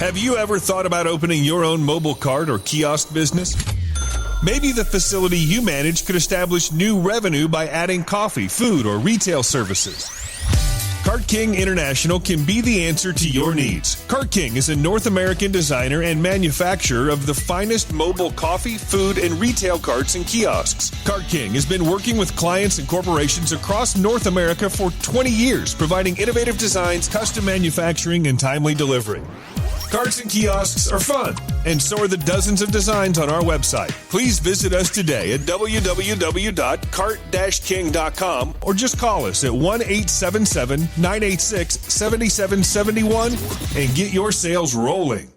Have you ever thought about opening your own mobile cart or kiosk business? Maybe the facility you manage could establish new revenue by adding coffee, food, or retail services. Cart King International can be the answer to your needs. Cart King is a North American designer and manufacturer of the finest mobile coffee, food, and retail carts and kiosks. Cart King has been working with clients and corporations across North America for 20 years, providing innovative designs, custom manufacturing, and timely delivery. Carts and kiosks are fun, and so are the dozens of designs on our website. Please visit us today at www.cart-king.com or just call us at 1-877-986-7771 and get your sales rolling.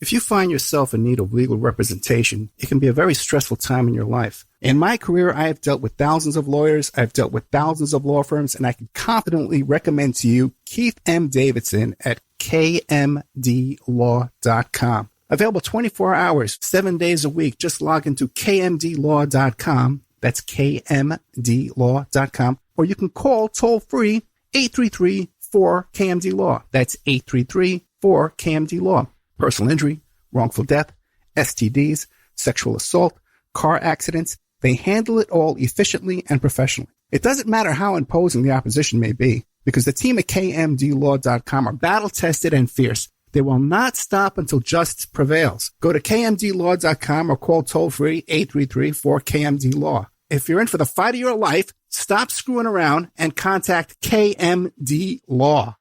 If you find yourself in need of legal representation, it can be a very stressful time in your life. In my career, I have dealt with thousands of lawyers, I've dealt with thousands of law firms, and I can confidently recommend to you Keith M. Davidson at kmdlaw.com. Available 24 hours, 7 days a week. Just log into kmdlaw.com. That's kmdlaw.com. Or you can call toll-free 833-4KMD-LAW. That's 833-4KMD-LAW. Personal injury, wrongful death, STDs, sexual assault, car accidents. They handle it all efficiently and professionally. It doesn't matter how imposing the opposition may be, because the team at kmdlaw.com are battle-tested and fierce. They will not stop until justice prevails. Go to kmdlaw.com or call toll-free 833-4KMD-LAW. If you're in for the fight of your life, stop screwing around and contact KMD Law.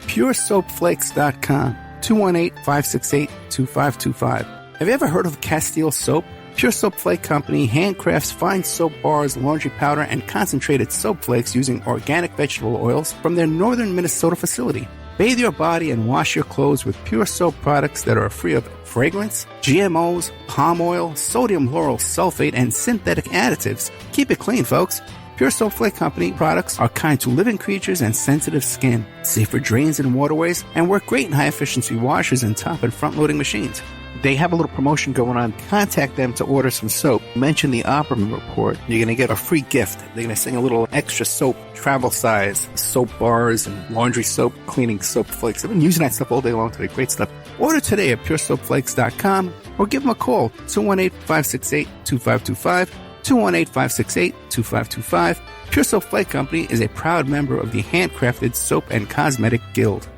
PureSoapFlakes.com, 218-568-2525. Have you ever heard of Castile Soap? Pure Soap Flake Company handcrafts fine soap bars, laundry powder, and concentrated soap flakes using organic vegetable oils from their northern Minnesota facility. Bathe your body and wash your clothes with pure soap products that are free of fragrance, GMOs, palm oil, sodium lauryl sulfate, and synthetic additives. Keep it clean, folks. Pure Soap Flake Company products are kind to living creatures and sensitive skin, safe for drains and waterways, and work great in high-efficiency washers and top and front-loading machines. They have a little promotion going on. Contact them to order some soap. Mention the Opperman Report. You're going to get a free gift. They're going to send a little extra soap, travel size, soap bars and laundry soap, cleaning soap flakes. I've been using that stuff all day long today. Great stuff. Order today at puresoapflakes.com or give them a call, 218-568-2525, 218-568-2525. Pure Soap Flake Company is a proud member of the Handcrafted Soap and Cosmetic Guild.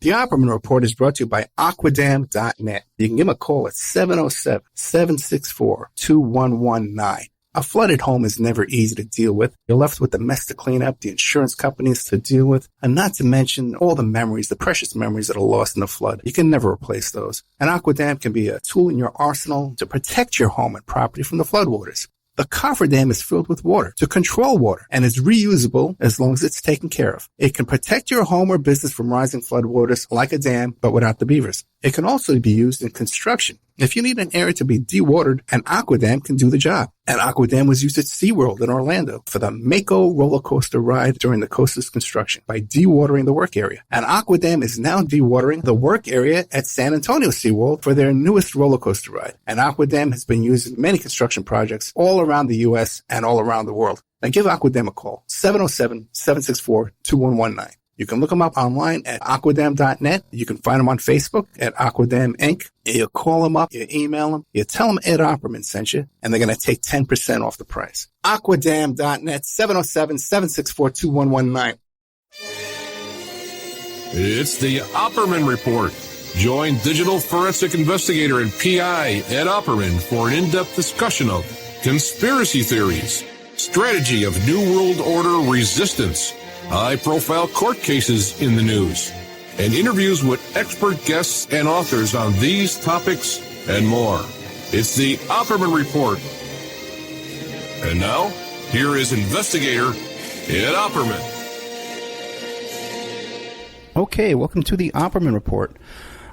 The Opperman Report is brought to you by Aquadam.net. You can give them a call at 707-764-2119. A flooded home is never easy to deal with. You're left with the mess to clean up, the insurance companies to deal with, and not to mention all the memories, the precious memories that are lost in the flood. You can never replace those. And Aquadam can be a tool in your arsenal to protect your home and property from the floodwaters. The cofferdam is filled with water to control water and is reusable as long as it's taken care of. It can protect your home or business from rising floodwaters like a dam, but without the beavers. It can also be used in construction. If you need an area to be dewatered, an Aquadam can do the job. An Aquadam was used at SeaWorld in Orlando for the Mako roller coaster ride during the coaster's construction by dewatering the work area. An Aquadam is now dewatering the work area at San Antonio SeaWorld for their newest roller coaster ride. An Aquadam has been used in many construction projects all around the U.S. and all around the world. Now give Aquadam a call, 707-764-2119. You can look them up online at aquadam.net. You can find them on Facebook at Aquadam Inc. You call them up, you email them, you tell them Ed Opperman sent you, and they're going to take 10% off the price. Aquadam.net, 707-764-2119. It's the Opperman Report. Join digital forensic investigator and PI Ed Opperman for an in-depth discussion of conspiracy theories, strategy of New World Order resistance, high-profile court cases in the news, and interviews with expert guests and authors on these topics and more. It's the Opperman Report. And now, here is investigator Ed Opperman. Okay, welcome to the Opperman Report.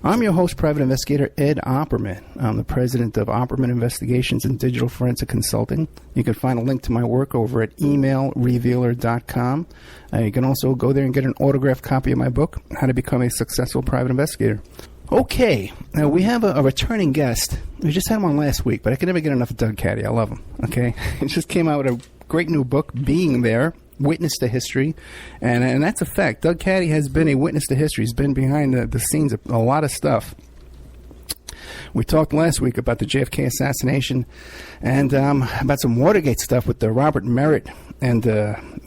I'm your host, Private Investigator Ed Opperman. I'm the president of Opperman Investigations and Digital Forensic Consulting. You can find a link to my work over at emailrevealer.com. You can also go there and get an autographed copy of my book, How to Become a Successful Private Investigator. Okay, now we have a returning guest. We just had him on last week, but I can never get enough of Doug Caddy. I love him, okay? He just came out with a great new book, Being There, witness to history, and that's a fact. Doug Caddy has been a witness to history. He's been behind the scenes of a lot of stuff. We talked last week about the JFK assassination and about some Watergate stuff with the Robert Merritt and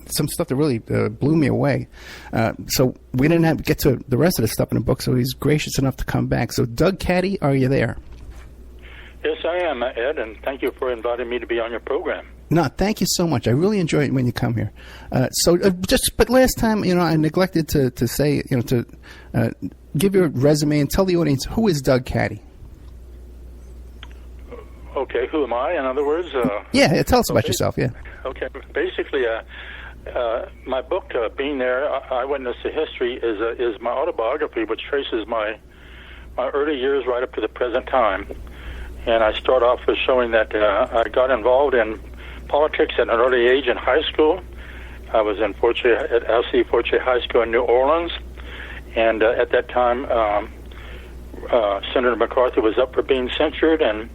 some stuff that really blew me away. So we didn't get to the rest of the stuff in the book, so he's gracious enough to come back. So Doug Caddy, are you there? Yes, I am, Ed, and thank you for inviting me to be on your program. No, thank you so much. I really enjoy it when you come here. But last time, I neglected to say, to give your resume and tell the audience, who is Doug Caddy? Okay, who am I, in other words? Yeah, tell us about yourself, yeah. Okay, basically, my book, Being There, Eyewitness to History, is my autobiography, which traces my early years right up to the present time. And I start off with showing that I got involved in politics at an early age in high school. I was at LC Fortier High School in New Orleans, and at that time, Senator McCarthy was up for being censured, and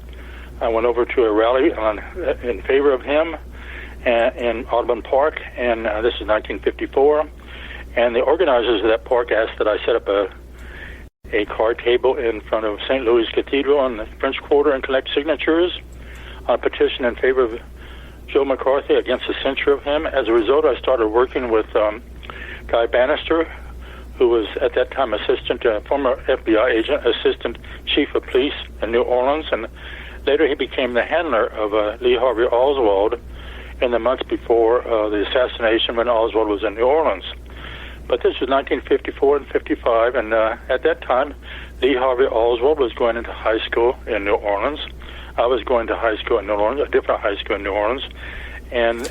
I went over to a rally in favor of him in Audubon Park, and this is 1954. And the organizers of that park asked that I set up a card table in front of St. Louis Cathedral in the French Quarter and collect signatures on a petition in favor of Joe McCarthy against the censure of him. As a result, I started working with Guy Bannister, who was at that time former FBI agent, assistant chief of police in New Orleans, and later he became the handler of Lee Harvey Oswald in the months before the assassination when Oswald was in New Orleans. But this was 1954 and 55, and at that time, Lee Harvey Oswald was going into high school in New Orleans. I was going to high school in New Orleans, a different high school in New Orleans, and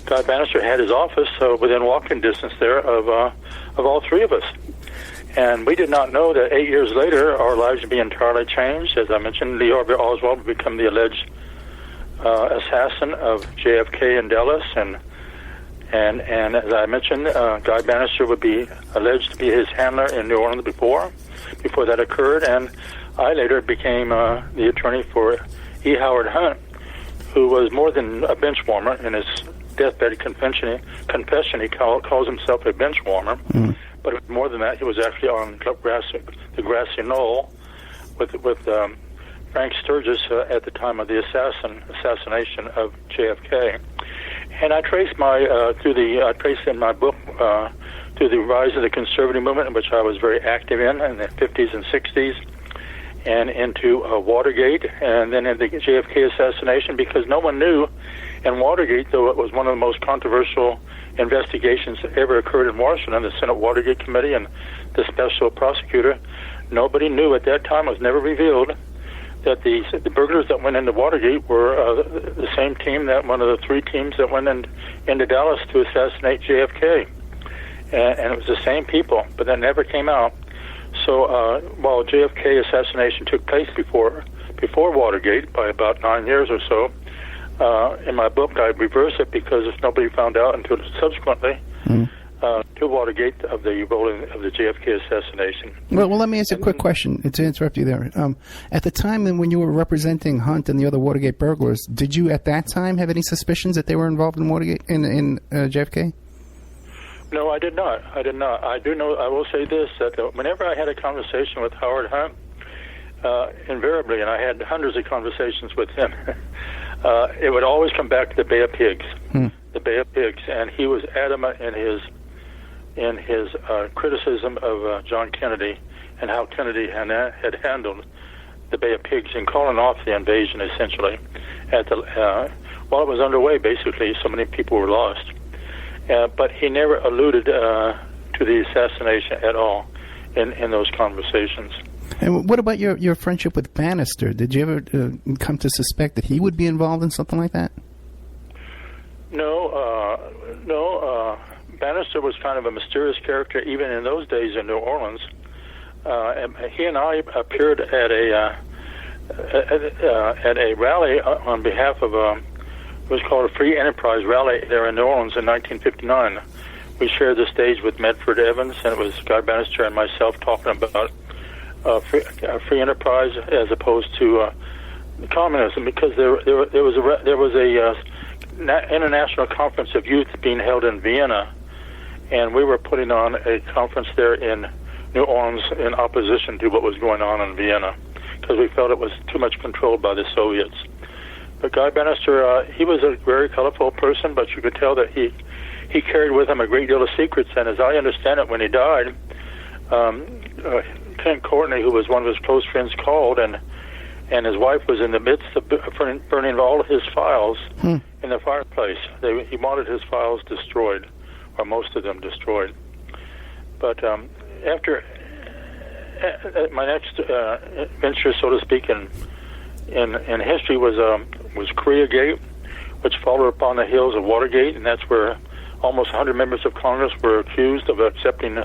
Guy Bannister had his office within walking distance there of all three of us. And we did not know that 8 years later, our lives would be entirely changed. As I mentioned, Lee Harvey Oswald would become the alleged assassin of JFK in Dallas, and as I mentioned, Guy Bannister would be alleged to be his handler in New Orleans before that occurred, and I later became the attorney for E. Howard Hunt, who was more than a bench warmer. In his deathbed confession, he calls himself a bench warmer. Mm. But more than that, he was actually on the grassy knoll with Frank Sturgis at the time of the assassination of JFK. And I trace in my book through the rise of the conservative movement, in which I was very active in the 50s and 60s, and into Watergate, and then in the JFK assassination, because no one knew in Watergate, though it was one of the most controversial investigations that ever occurred in Washington, the Senate Watergate Committee and the special prosecutor, nobody knew at that time, it was never revealed, that the burglars that went into Watergate were the same team, that one of the three teams that went into Dallas to assassinate JFK. And it was the same people, but that never came out. So while JFK assassination took place before Watergate by about 9 years or so, in my book I reverse it because if nobody found out until subsequently to Watergate of the JFK assassination. Well, let me ask you a quick question to interrupt you there. At the time when you were representing Hunt and the other Watergate burglars, did you at that time have any suspicions that they were involved in Watergate in JFK? No, I did not. I do know. I will say this: that whenever I had a conversation with Howard Hunt, invariably, and I had hundreds of conversations with him, it would always come back to the Bay of Pigs. The Bay of Pigs, and he was adamant in his criticism of John Kennedy and how Kennedy had handled the Bay of Pigs in calling off the invasion, essentially. While it was underway, basically, so many people were lost. But he never alluded to the assassination at all in those conversations. And what about your friendship with Bannister? Did you ever come to suspect that he would be involved in something like that? No. Bannister was kind of a mysterious character even in those days in New Orleans. And he and I appeared at a rally on behalf of it was called a Free Enterprise Rally there in New Orleans in 1959. We shared the stage with Medford Evans, and it was Guy Bannister and myself talking about free enterprise as opposed to communism, because there was international conference of youth being held in Vienna, and we were putting on a conference there in New Orleans in opposition to what was going on in Vienna, because we felt it was too much controlled by the Soviets. But Guy Bannister, he was a very colorful person, but you could tell that he carried with him a great deal of secrets, and as I understand it, when he died, Ken Courtney, who was one of his close friends, called, and his wife was in the midst of burning all of his files in the fireplace. He wanted his files destroyed, or most of them destroyed. But after my next venture, so to speak, in history was Koreagate, which followed upon the heels of Watergate, and that's where almost 100 members of Congress were accused of accepting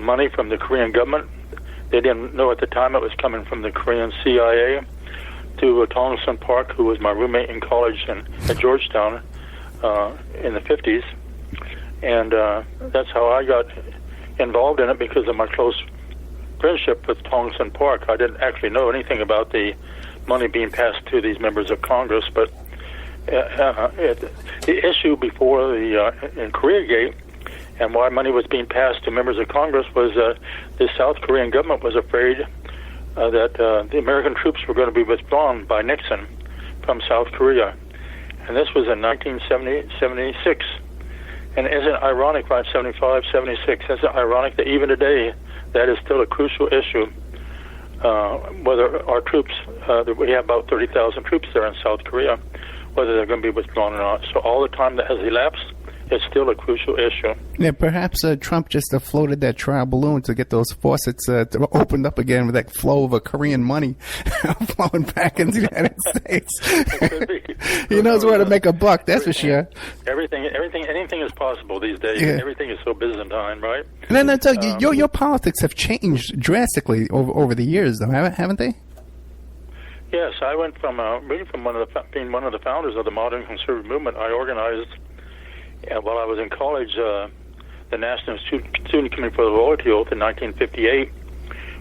money from the Korean government. They didn't know at the time it was coming from the Korean CIA to Tongson Park, who was my roommate in college at Georgetown in the 50s. And that's how I got involved in it, because of my close friendship with Tongson Park. I didn't actually know anything about the money being passed to these members of Congress, but the issue before in Koreagate and why money was being passed to members of Congress was the South Korean government was afraid that the American troops were going to be withdrawn by Nixon from South Korea. And this was in 1976. And isn't it ironic, right, 75, 76, isn't it ironic that even today that is still a crucial issue, whether our troops, we have about 30,000 troops there in South Korea, whether they're going to be withdrawn or not. So all the time that has elapsed, it's still a crucial issue. Yeah, perhaps Trump just floated that trial balloon to get those faucets opened up again with that flow of Korean money flowing back into the United States. He knows where to make a buck, that's for sure. Anything is possible these days. Yeah. Everything is so Byzantine, right? And then I tell you, your politics have changed drastically over the years, though, haven't they? Yes, I went from really from being one of the founders of the modern conservative movement. I organized. While I was in college, the National Student Committee for the Loyalty Oath in 1958,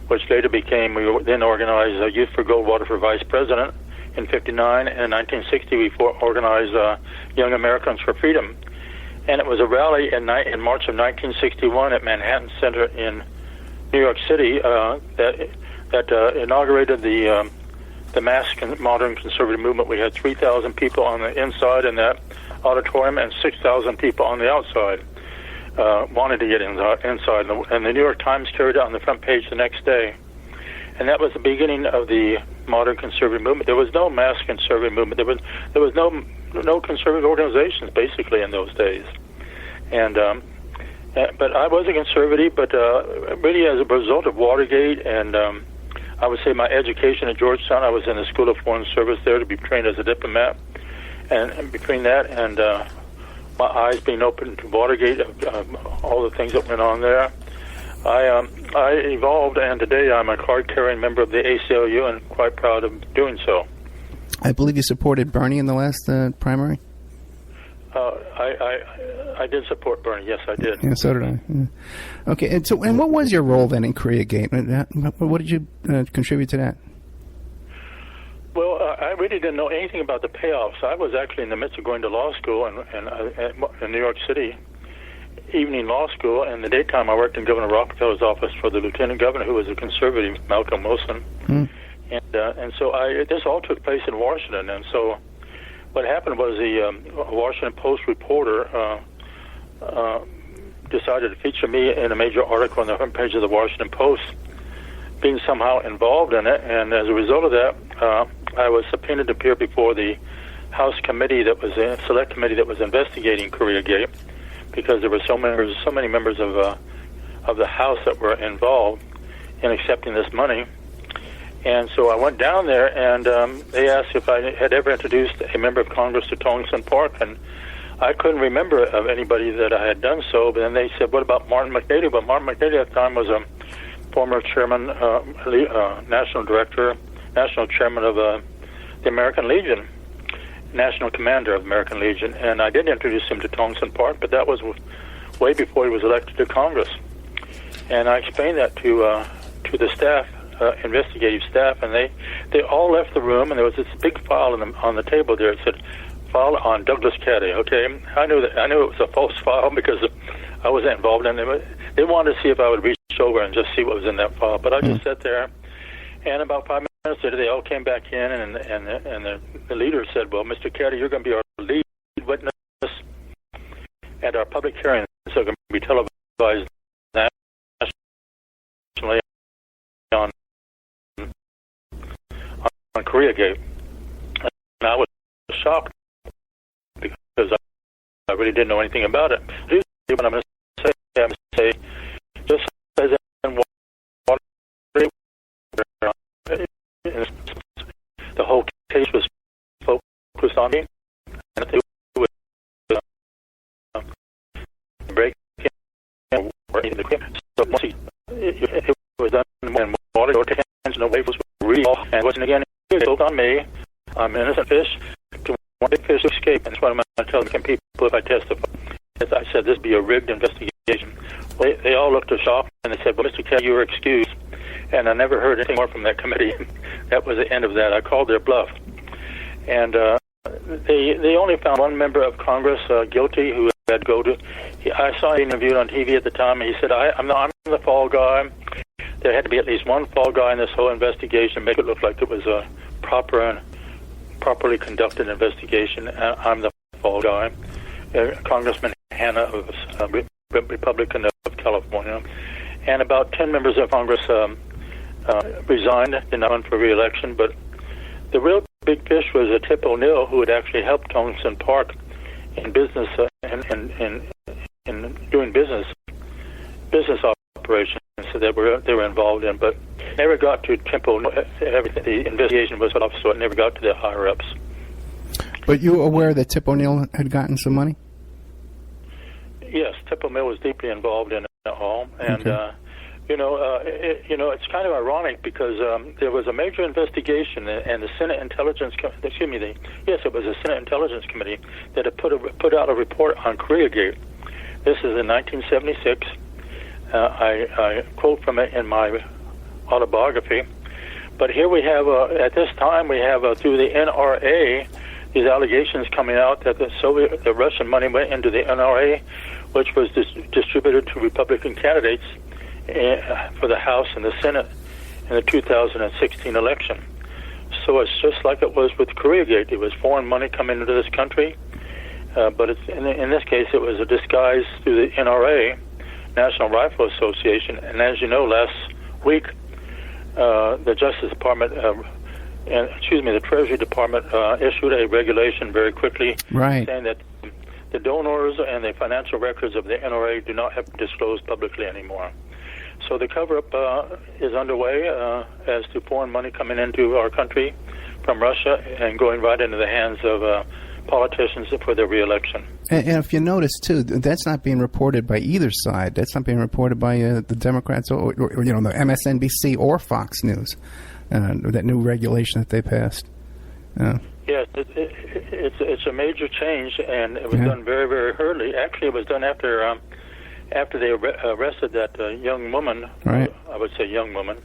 which later became, we then organized Youth for Goldwater for Vice President in 59, and in 1960 we organized Young Americans for Freedom. And it was a rally in March of 1961 at Manhattan Center in New York City that inaugurated the mass modern conservative movement. We had 3,000 people on the inside in that auditorium and 6,000 people on the outside wanted to get inside. And the New York Times carried it on the front page the next day. And that was the beginning of the modern conservative movement. There was no mass conservative movement. There was no conservative organizations basically in those days. And but I was a conservative, but really as a result of Watergate and I would say my education at Georgetown, I was in the School of Foreign Service there to be trained as a diplomat. And between that and my eyes being open to Watergate, all the things that went on there, I evolved, and today I'm a card-carrying member of the ACLU and quite proud of doing so. I believe you supported Bernie in the last primary? I did support Bernie, yes, I did. Yeah, so did I. Yeah. Okay, and what was your role then in Koreagate? What did you contribute to that? Well, I really didn't know anything about the payoffs. I was actually in the midst of going to law school in New York City, evening law school. And in the daytime, I worked in Governor Rockefeller's office for the lieutenant governor, who was a conservative, Malcolm Wilson. And so this all took place in Washington. And so what happened was the Washington Post reporter decided to feature me in a major article on the front page of the Washington Post, being somehow involved in it. And as a result of that, I was subpoenaed to appear before the House committee that was a select committee that was investigating Koreagate, because there were so many members of the House that were involved in accepting this money. And so I went down there, and they asked if I had ever introduced a member of Congress to Tongson Park, and I couldn't remember of anybody that I had done so. But then they said, "What about Martin McNady?" But Martin McNady at the time was a former chairman, national chairman of the American Legion, national commander of the American Legion. And I did introduce him to Tongson Park, but that was way before he was elected to Congress. And I explained that to the staff, investigative staff, and they all left the room, and there was this big file on the table there. It said, file on Douglas Caddy. Okay, I knew it was a false file because I wasn't involved in it. They wanted to see if I would reach over and just see what was in that file, but I just sat there. And about 5 minutes later, they all came back in, and the leader said, "Well, Mr. Caddy, you're going to be our lead witness at our public hearings. So going to be televised nationally on Koreagate." And I was shocked because I really didn't know anything about it. What I'm going to say, just as in water, the whole case was focused on me, and it was breaking the equipment. So once it was done when water or attention away was real, and wasn't again focused on me. I'm an innocent fish. To one big fish escape, and that's what I'm going to tell the people if I testify. As I said, this be a rigged investigation. Well, they all looked shocked, and they said, "Well, Mr. Caddy, you were excused." And I never heard anything more from that committee. That was the end of that. I called their bluff. And they only found one member of Congress guilty who had go to. I saw him interviewed on TV at the time, and he said, I'm the fall guy. There had to be at least one fall guy in this whole investigation, make it look like it was a properly conducted investigation. I'm the fall guy. Congressman Hanna of Republican of California. And about 10 members of Congress resigned, did not run for re-election. But the real big fish was Tip O'Neill, who had actually helped Tungsten Park in business in doing business operations that they were involved in. But never got to Tip O'Neill. The investigation was off, so it never got to the higher ups. But you were aware that Tip O'Neill had gotten some money? Yes, Tip O'Neill was deeply involved in it all, and okay. It's kind of ironic because there was a major investigation, and the Senate Intelligence it was the Senate Intelligence Committee that had put out a report on Koreagate. This is in 1976. I quote from it in my autobiography. But here we have, at this time, we have through the NRA, these allegations coming out that the Russian money went into the NRA, which was distributed to Republican candidates for the House and the Senate in the 2016 election. So it's just like it was with Koreagate. It was foreign money coming into this country, but in this case it was a disguise through the NRA, National Rifle Association. And as you know, last week the Justice Department, the Treasury Department issued a regulation very quickly, right, saying that the donors and the financial records of the NRA do not have to disclose publicly anymore. So the cover-up is underway as to foreign money coming into our country from Russia and going right into the hands of politicians for their re-election. And if you notice, too, that's not being reported by either side. That's not being reported by the Democrats or the MSNBC or Fox News, that new regulation that they passed. Yes, it's a major change, and it was done very, very early. Actually, it was done after they arrested that young woman. Right. I would say young woman.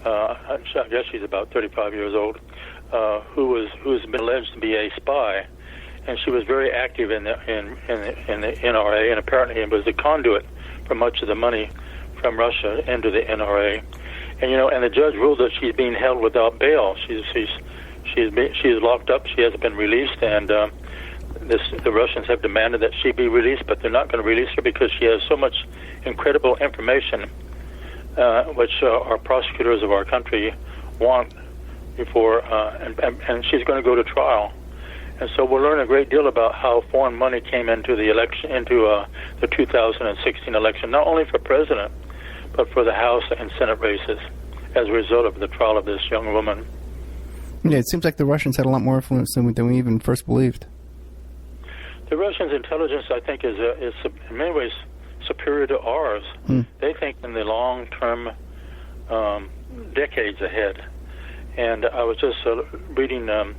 I guess she's about 35 years old. Who's been alleged to be a spy, and she was very active in the NRA, and apparently it was the conduit for much of the money from Russia into the NRA. And the judge ruled that she's being held without bail. She's locked up. She hasn't been released, and the Russians have demanded that she be released, but they're not going to release her because she has so much incredible information, which our prosecutors of our country want before, and she's going to go to trial. And so we'll learn a great deal about how foreign money came into the election, into the 2016 election, not only for president, but for the House and Senate races, as a result of the trial of this young woman. Yeah, it seems like the Russians had a lot more influence than we even first believed. The Russians' intelligence, I think, is in many ways superior to ours. They think in the long term, decades ahead. And I was just reading a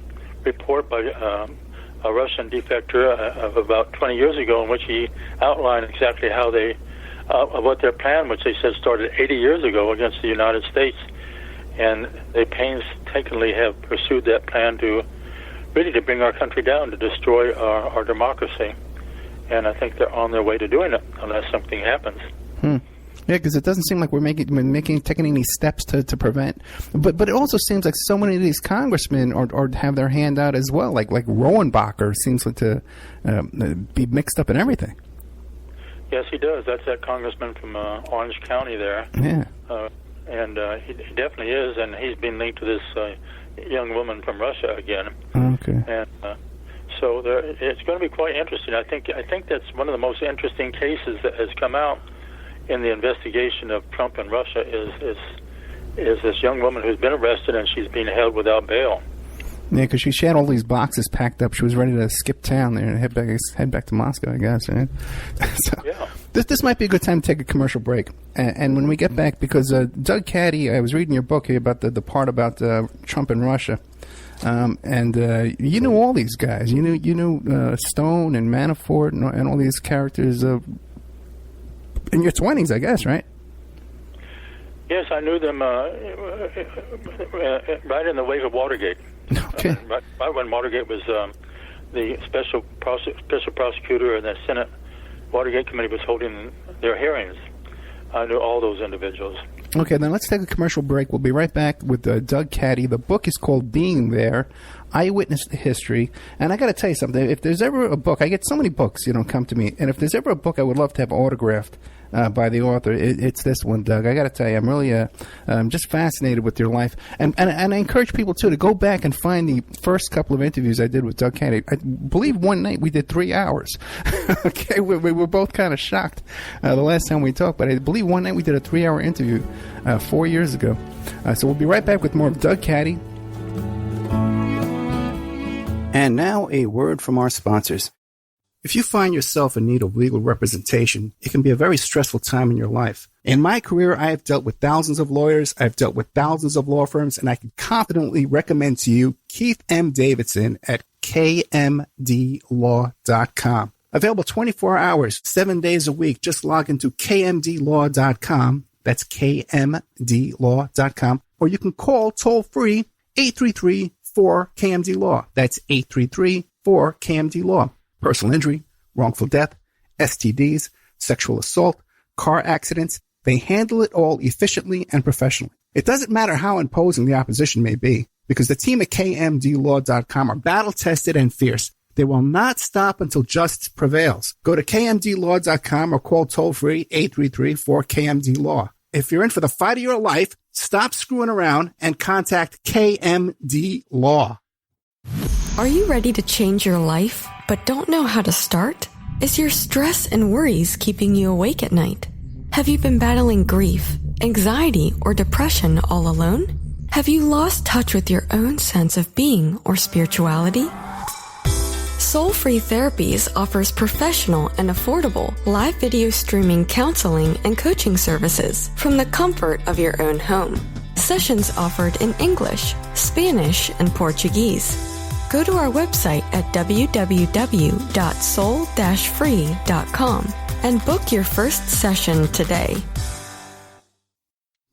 report by a Russian defector of about 20 years ago, in which he outlined exactly how what their plan, which they said started 80 years ago against the United States, and they painstakingly have pursued that plan to really to bring our country down, to destroy our democracy. And I think they're on their way to doing it unless something happens. Yeah, because it doesn't seem like we're taking any steps to prevent. But it also seems like so many of these congressmen are have their hand out as well. Like Rohenbacher seems like to be mixed up in everything. Yes, he does. That's that congressman from Orange County there. Yeah. And he definitely is, and he's been linked to this young woman from Russia again. Okay. And so it's going to be quite interesting. I think that's one of the most interesting cases that has come out in the investigation of Trump and Russia is this young woman who's been arrested and she's being held without bail. Yeah, because she had all these boxes packed up. She was ready to skip town there and head back to Moscow, I guess. Right? So yeah. This might be a good time to take a commercial break. And when we get back, because Doug Caddy, I was reading your book here about the part about Trump and Russia. And you knew all these guys. You knew Stone and Manafort and all these characters in your 20s, I guess, right? Yes, I knew them right in the wake of Watergate. Okay. Right when Watergate was the special prosecutor and the Senate Watergate committee was holding their hearings. I knew all those individuals. Okay, then let's take a commercial break. We'll be right back with Doug Caddy. The book is called Being There, Eyewitness to History. And I got to tell you something. If there's ever a book, I get so many books, come to me. And if there's ever a book I would love to have autographed by the author, it's this one, Doug. I got to tell you, I'm really just fascinated with your life. And I encourage people, too, to go back and find the first couple of interviews I did with Doug Caddy. I believe one night we did 3 hours. Okay, we were both kind of shocked the last time we talked. But I believe one night we did a 3-hour interview 4 years ago. So we'll be right back with more of Doug Caddy. And now a word from our sponsors. If you find yourself in need of legal representation, it can be a very stressful time in your life. In my career, I have dealt with thousands of lawyers, I've dealt with thousands of law firms, and I can confidently recommend to you Keith M. Davidson at kmdlaw.com. Available 24 hours, 7 days a week. Just log into kmdlaw.com. That's kmdlaw.com. Or you can call toll-free 833-4KMD-LAW. That's 833-4KMD-LAW. Personal injury, wrongful death, STDs, sexual assault, car accidents. They handle it all efficiently and professionally. It doesn't matter how imposing the opposition may be, because the team at kmdlaw.com are battle-tested and fierce. They will not stop until justice prevails. Go to kmdlaw.com or call toll-free 833-4KMD-LAW. If you're in for the fight of your life, stop screwing around and contact KMD Law. Are you ready to change your life, but don't know how to start? Is your stress and worries keeping you awake at night? Have you been battling grief, anxiety, or depression all alone? Have you lost touch with your own sense of being or spirituality? Soul Free Therapies offers professional and affordable live video streaming counseling and coaching services from the comfort of your own home. Sessions offered in English, Spanish, and Portuguese. Go to our website at www.soul-free.com and book your first session today.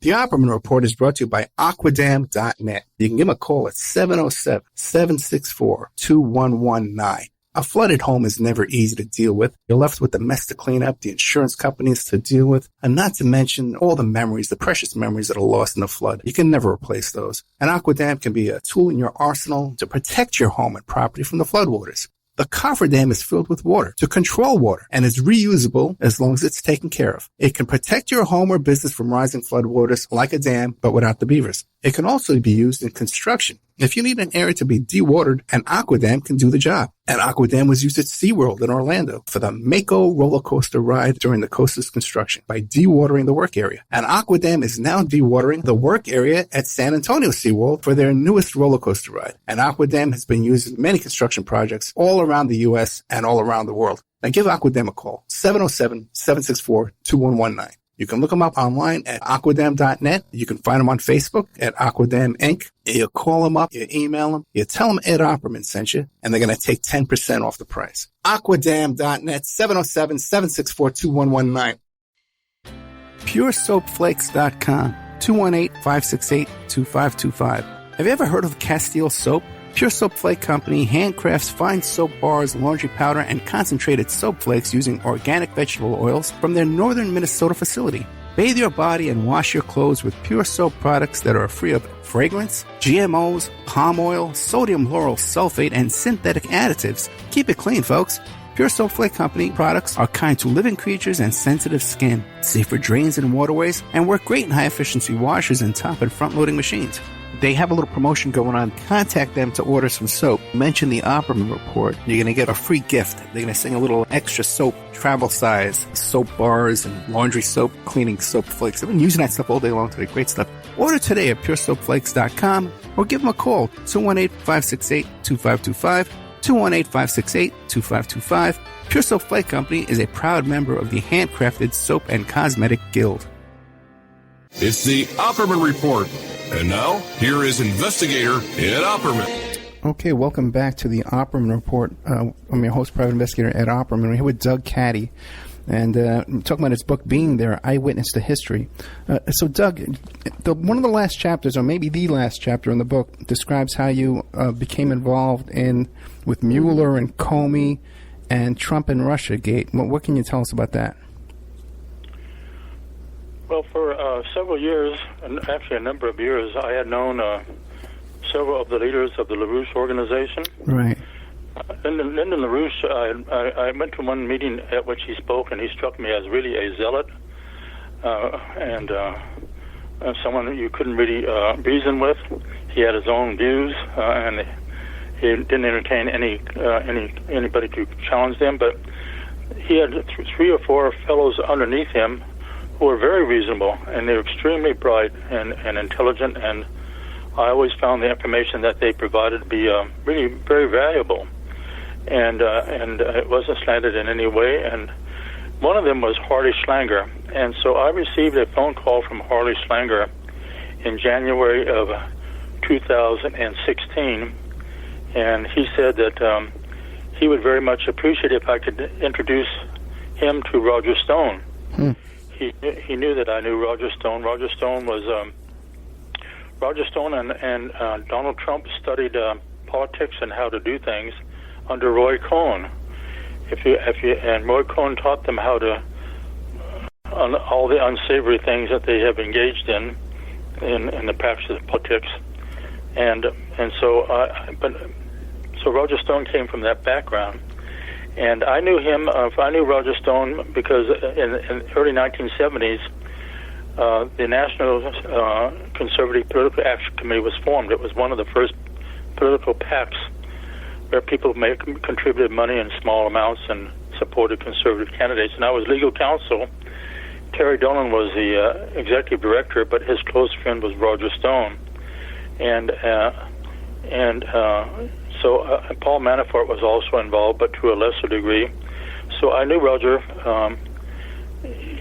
The Opperman Report is brought to you by Aquadam.net. You can give them a call at 707-764-2119. A flooded home is never easy to deal with. You're left with the mess to clean up, the insurance companies to deal with, and not to mention all the memories, the precious memories that are lost in the flood. You can never replace those. And Aquadam can be a tool in your arsenal to protect your home and property from the floodwaters. The cofferdam is filled with water to control water and is reusable as long as it's taken care of. It can protect your home or business from rising floodwaters like a dam, but without the beavers. It can also be used in construction. If you need an area to be dewatered, an Aquadam can do the job. An Aquadam was used at SeaWorld in Orlando for the Mako roller coaster ride during the coaster's construction by dewatering the work area. An Aquadam is now dewatering the work area at San Antonio SeaWorld for their newest roller coaster ride. An Aquadam has been used in many construction projects all around the U.S. and all around the world. Now give Aquadam a call, 707-764-2119. You can look them up online at aquadam.net. You can find them on Facebook at Aquadam Inc. You call them up, you email them, you tell them Ed Opperman sent you, and they're going to take 10% off the price. Aquadam.net, 707-764-2119. PureSoapFlakes.com, 218-568-2525. Have you ever heard of Castile soap? Pure Soap Flake Company handcrafts fine soap bars, laundry powder, and concentrated soap flakes using organic vegetable oils from their northern Minnesota facility. Bathe your body and wash your clothes with Pure Soap products that are free of fragrance, GMOs, palm oil, sodium lauryl sulfate, and synthetic additives. Keep it clean, folks. Pure Soap Flake Company products are kind to living creatures and sensitive skin, safe for drains and waterways, and work great in high-efficiency washers and top and front-loading machines. They have a little promotion going on. Contact them to order some soap. Mention the Opperman Report. You're going to get a free gift. They're going to send a little extra soap, travel size, soap bars and laundry soap, cleaning soap flakes. I've been using that stuff all day long today. Great stuff. Order today at puresoapflakes.com or give them a call, 218-568-2525, 218-568-2525. Pure Soap Flake Company is a proud member of the Handcrafted Soap and Cosmetic Guild. It's the Opperman Report. And now, here is investigator Ed Opperman. Okay, welcome back to the Opperman Report. I'm your host, private investigator Ed Opperman. We're here with Doug Caddy, and I'm talking about his book, Being There, Eyewitness to History. So, Doug, one of the last chapters, or maybe the last chapter in the book, describes how you became involved with Mueller and Comey and Trump and Russiagate. What can you tell us about that? Well, for several years, and actually a number of years, I had known several of the leaders of the LaRouche organization. Right. Lyndon LaRouche, I went to one meeting at which he spoke, and he struck me as really a zealot and someone that you couldn't really reason with. He had his own views, and he didn't entertain anybody to challenge them. But he had 3 or 4 fellows underneath him who were very reasonable, and they were extremely bright and intelligent, and I always found the information that they provided to be really very valuable, and it wasn't slanted in any way. And one of them was Harley Schlanger, and so I received a phone call from Harley Schlanger in January of 2016, and he said that he would very much appreciate if I could introduce him to Roger Stone. He knew that I knew Roger Stone. Roger Stone and Donald Trump studied politics and how to do things under Roy Cohn. And Roy Cohn taught them how to all the unsavory things that they have engaged in the practice of politics. So Roger Stone came from that background. And I knew him. I knew Roger Stone because in the early 1970s, the National Conservative Political Action Committee was formed. It was one of the first political PACs where people contributed money in small amounts and supported conservative candidates. And I was legal counsel. Terry Dolan was the executive director, but his close friend was Roger Stone. So Paul Manafort was also involved, but to a lesser degree. So I knew Roger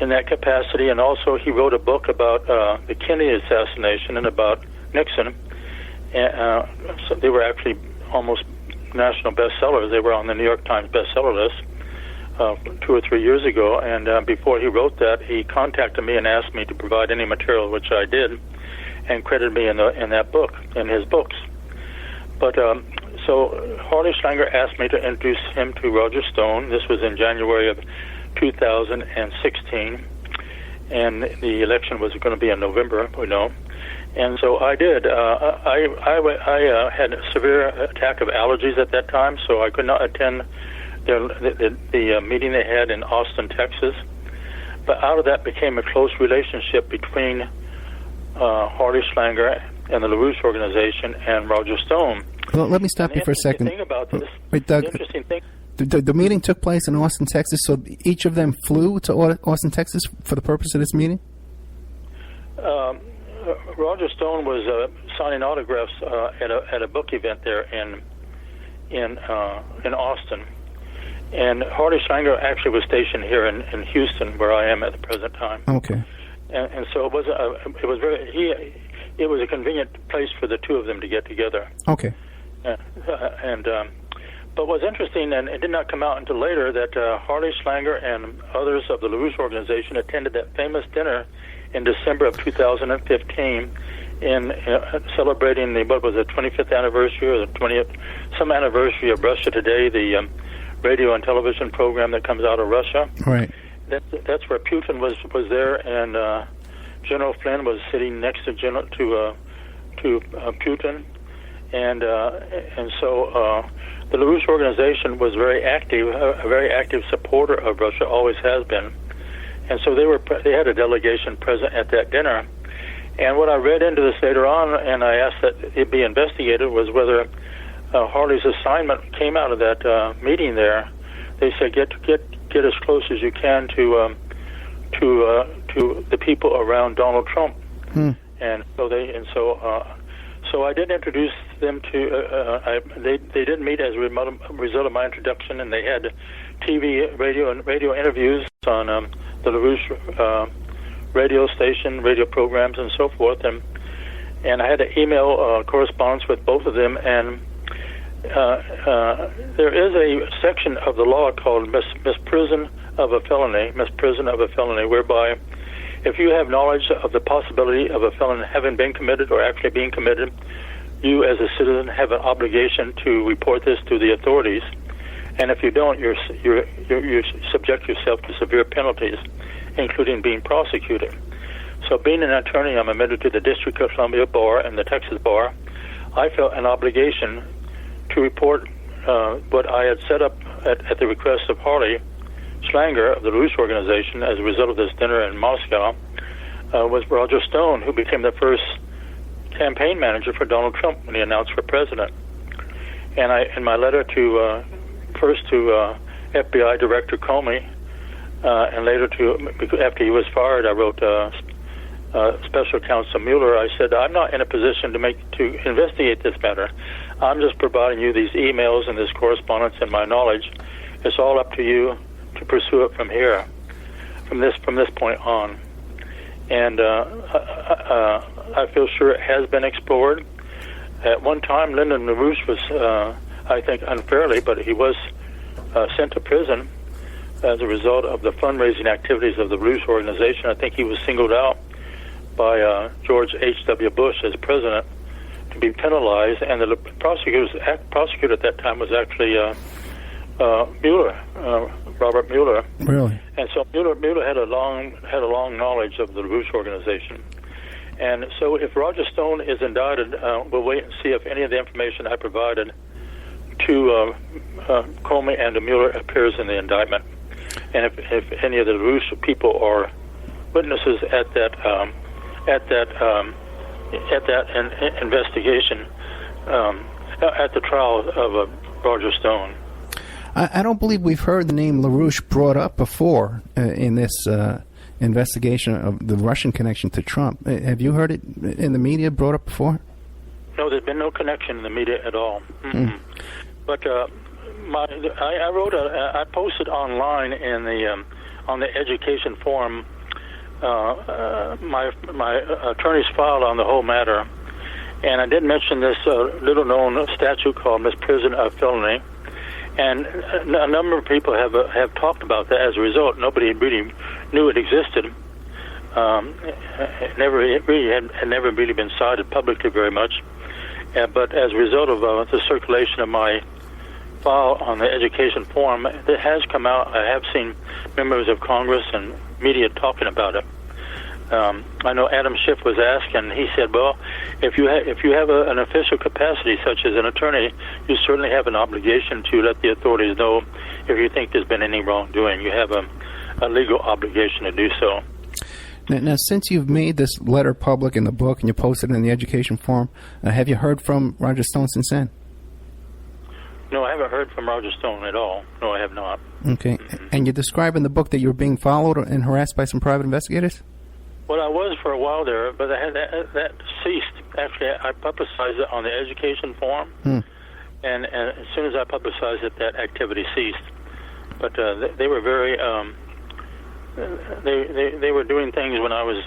in that capacity, and also he wrote a book about the Kennedy assassination and about Nixon. So they were actually almost national bestsellers. They were on the New York Times bestseller list 2 or 3 years ago, and before he wrote that, he contacted me and asked me to provide any material, which I did, and credited me in that book, in his books. But so Harley Schlanger asked me to introduce him to Roger Stone. This was in January of 2016, and the election was going to be in November, we know. And so I did. I had a severe attack of allergies at that time, so I could not attend the meeting they had in Austin, Texas. But out of that became a close relationship between Harley Schlanger and the LaRouche organization and Roger Stone. Well, let me stop you for a second. The interesting thing about this, wait, Doug, the interesting thing. The meeting took place in Austin, Texas, so each of them flew to Austin, Texas for the purpose of this meeting? Roger Stone was signing autographs at a book event there in Austin, and Harley Schlanger actually was stationed here in Houston, where I am at the present time. Okay. And so it was a convenient place for the two of them to get together. Okay. But what's interesting, and it did not come out until later, that Harley Schlanger and others of the LaRouche organization attended that famous dinner in December of 2015 in celebrating the 25th anniversary or the 20th, some anniversary of Russia Today, the radio and television program that comes out of Russia. Right. That's where Putin was there, and General Flynn was sitting next to Putin, and so the LaRouche organization was very active, a very active supporter of Russia, always has been, and so they had a delegation present at that dinner. And what I read into this later on, and I asked that it be investigated, was whether Harley's assignment came out of that meeting there. They said get as close as you can to the people around Donald Trump, and so I did introduce them to. They did meet as a result of my introduction, and they had TV, radio interviews on the LaRouche radio station, radio programs, and so forth, and I had an email correspondence with both of them, and there is a section of the law called misprision of a felony, whereby if you have knowledge of the possibility of a felony having been committed or actually being committed, you as a citizen have an obligation to report this to the authorities, and if you don't, you subject yourself to severe penalties, including being prosecuted. So being an attorney, I'm admitted to the District of Columbia Bar and the Texas Bar. I felt an obligation to report what I had set up at the request of Harley Schlanger of the LaRouche organization as a result of this dinner in Moscow, was Roger Stone, who became the first campaign manager for Donald Trump when he announced for president. And I, in my letter to FBI Director Comey, and later after he was fired, I wrote Special Counsel Mueller. I said, I'm not in a position to investigate this matter. I'm just providing you these emails and this correspondence and my knowledge. It's all up to you to pursue it from here, from this point on. And I feel sure it has been explored. At one time, Lyndon LaRouche was, I think unfairly, but he was sent to prison as a result of the fundraising activities of the LaRouche organization. I think he was singled out by George H.W. Bush as president to be penalized, and the prosecutor at that time was actually Mueller, Robert Mueller. Really? And so Mueller had a long knowledge of the LaRouche organization. And so if Roger Stone is indicted, we'll wait and see if any of the information I provided to Comey and to Mueller appears in the indictment, and if any of the LaRouche people are witnesses at that investigation, at the trial of Roger Stone. I don't believe we've heard the name LaRouche brought up before in this investigation of the Russian connection to Trump. Have you heard it in the media brought up before? No, there's been no connection in the media at all. Mm-hmm. But I posted online in the on the education forum my attorney's file on the whole matter, and I did mention this little-known statute called misprision of felony, and a number of people have talked about that. As a result, nobody really knew it existed. It had never really been cited publicly very much. But as a result of the circulation of my file on the education forum, it has come out. I have seen members of Congress and media talking about it. I know Adam Schiff was asked, and he said, "Well, if you have an official capacity such as an attorney, you certainly have an obligation to let the authorities know if you think there's been any wrongdoing. You have a legal obligation to do so." Now, since you've made this letter public in the book and you posted it in the education forum, have you heard from Roger Stone since then? No, I haven't heard from Roger Stone at all. No, I have not. Okay. Mm-hmm. And you describe in the book that you were being followed and harassed by some private investigators? Well, I was for a while there, but that ceased. Actually, I publicized it on the education forum, and as soon as I publicized it, that activity ceased. But they were very... They were doing things when I was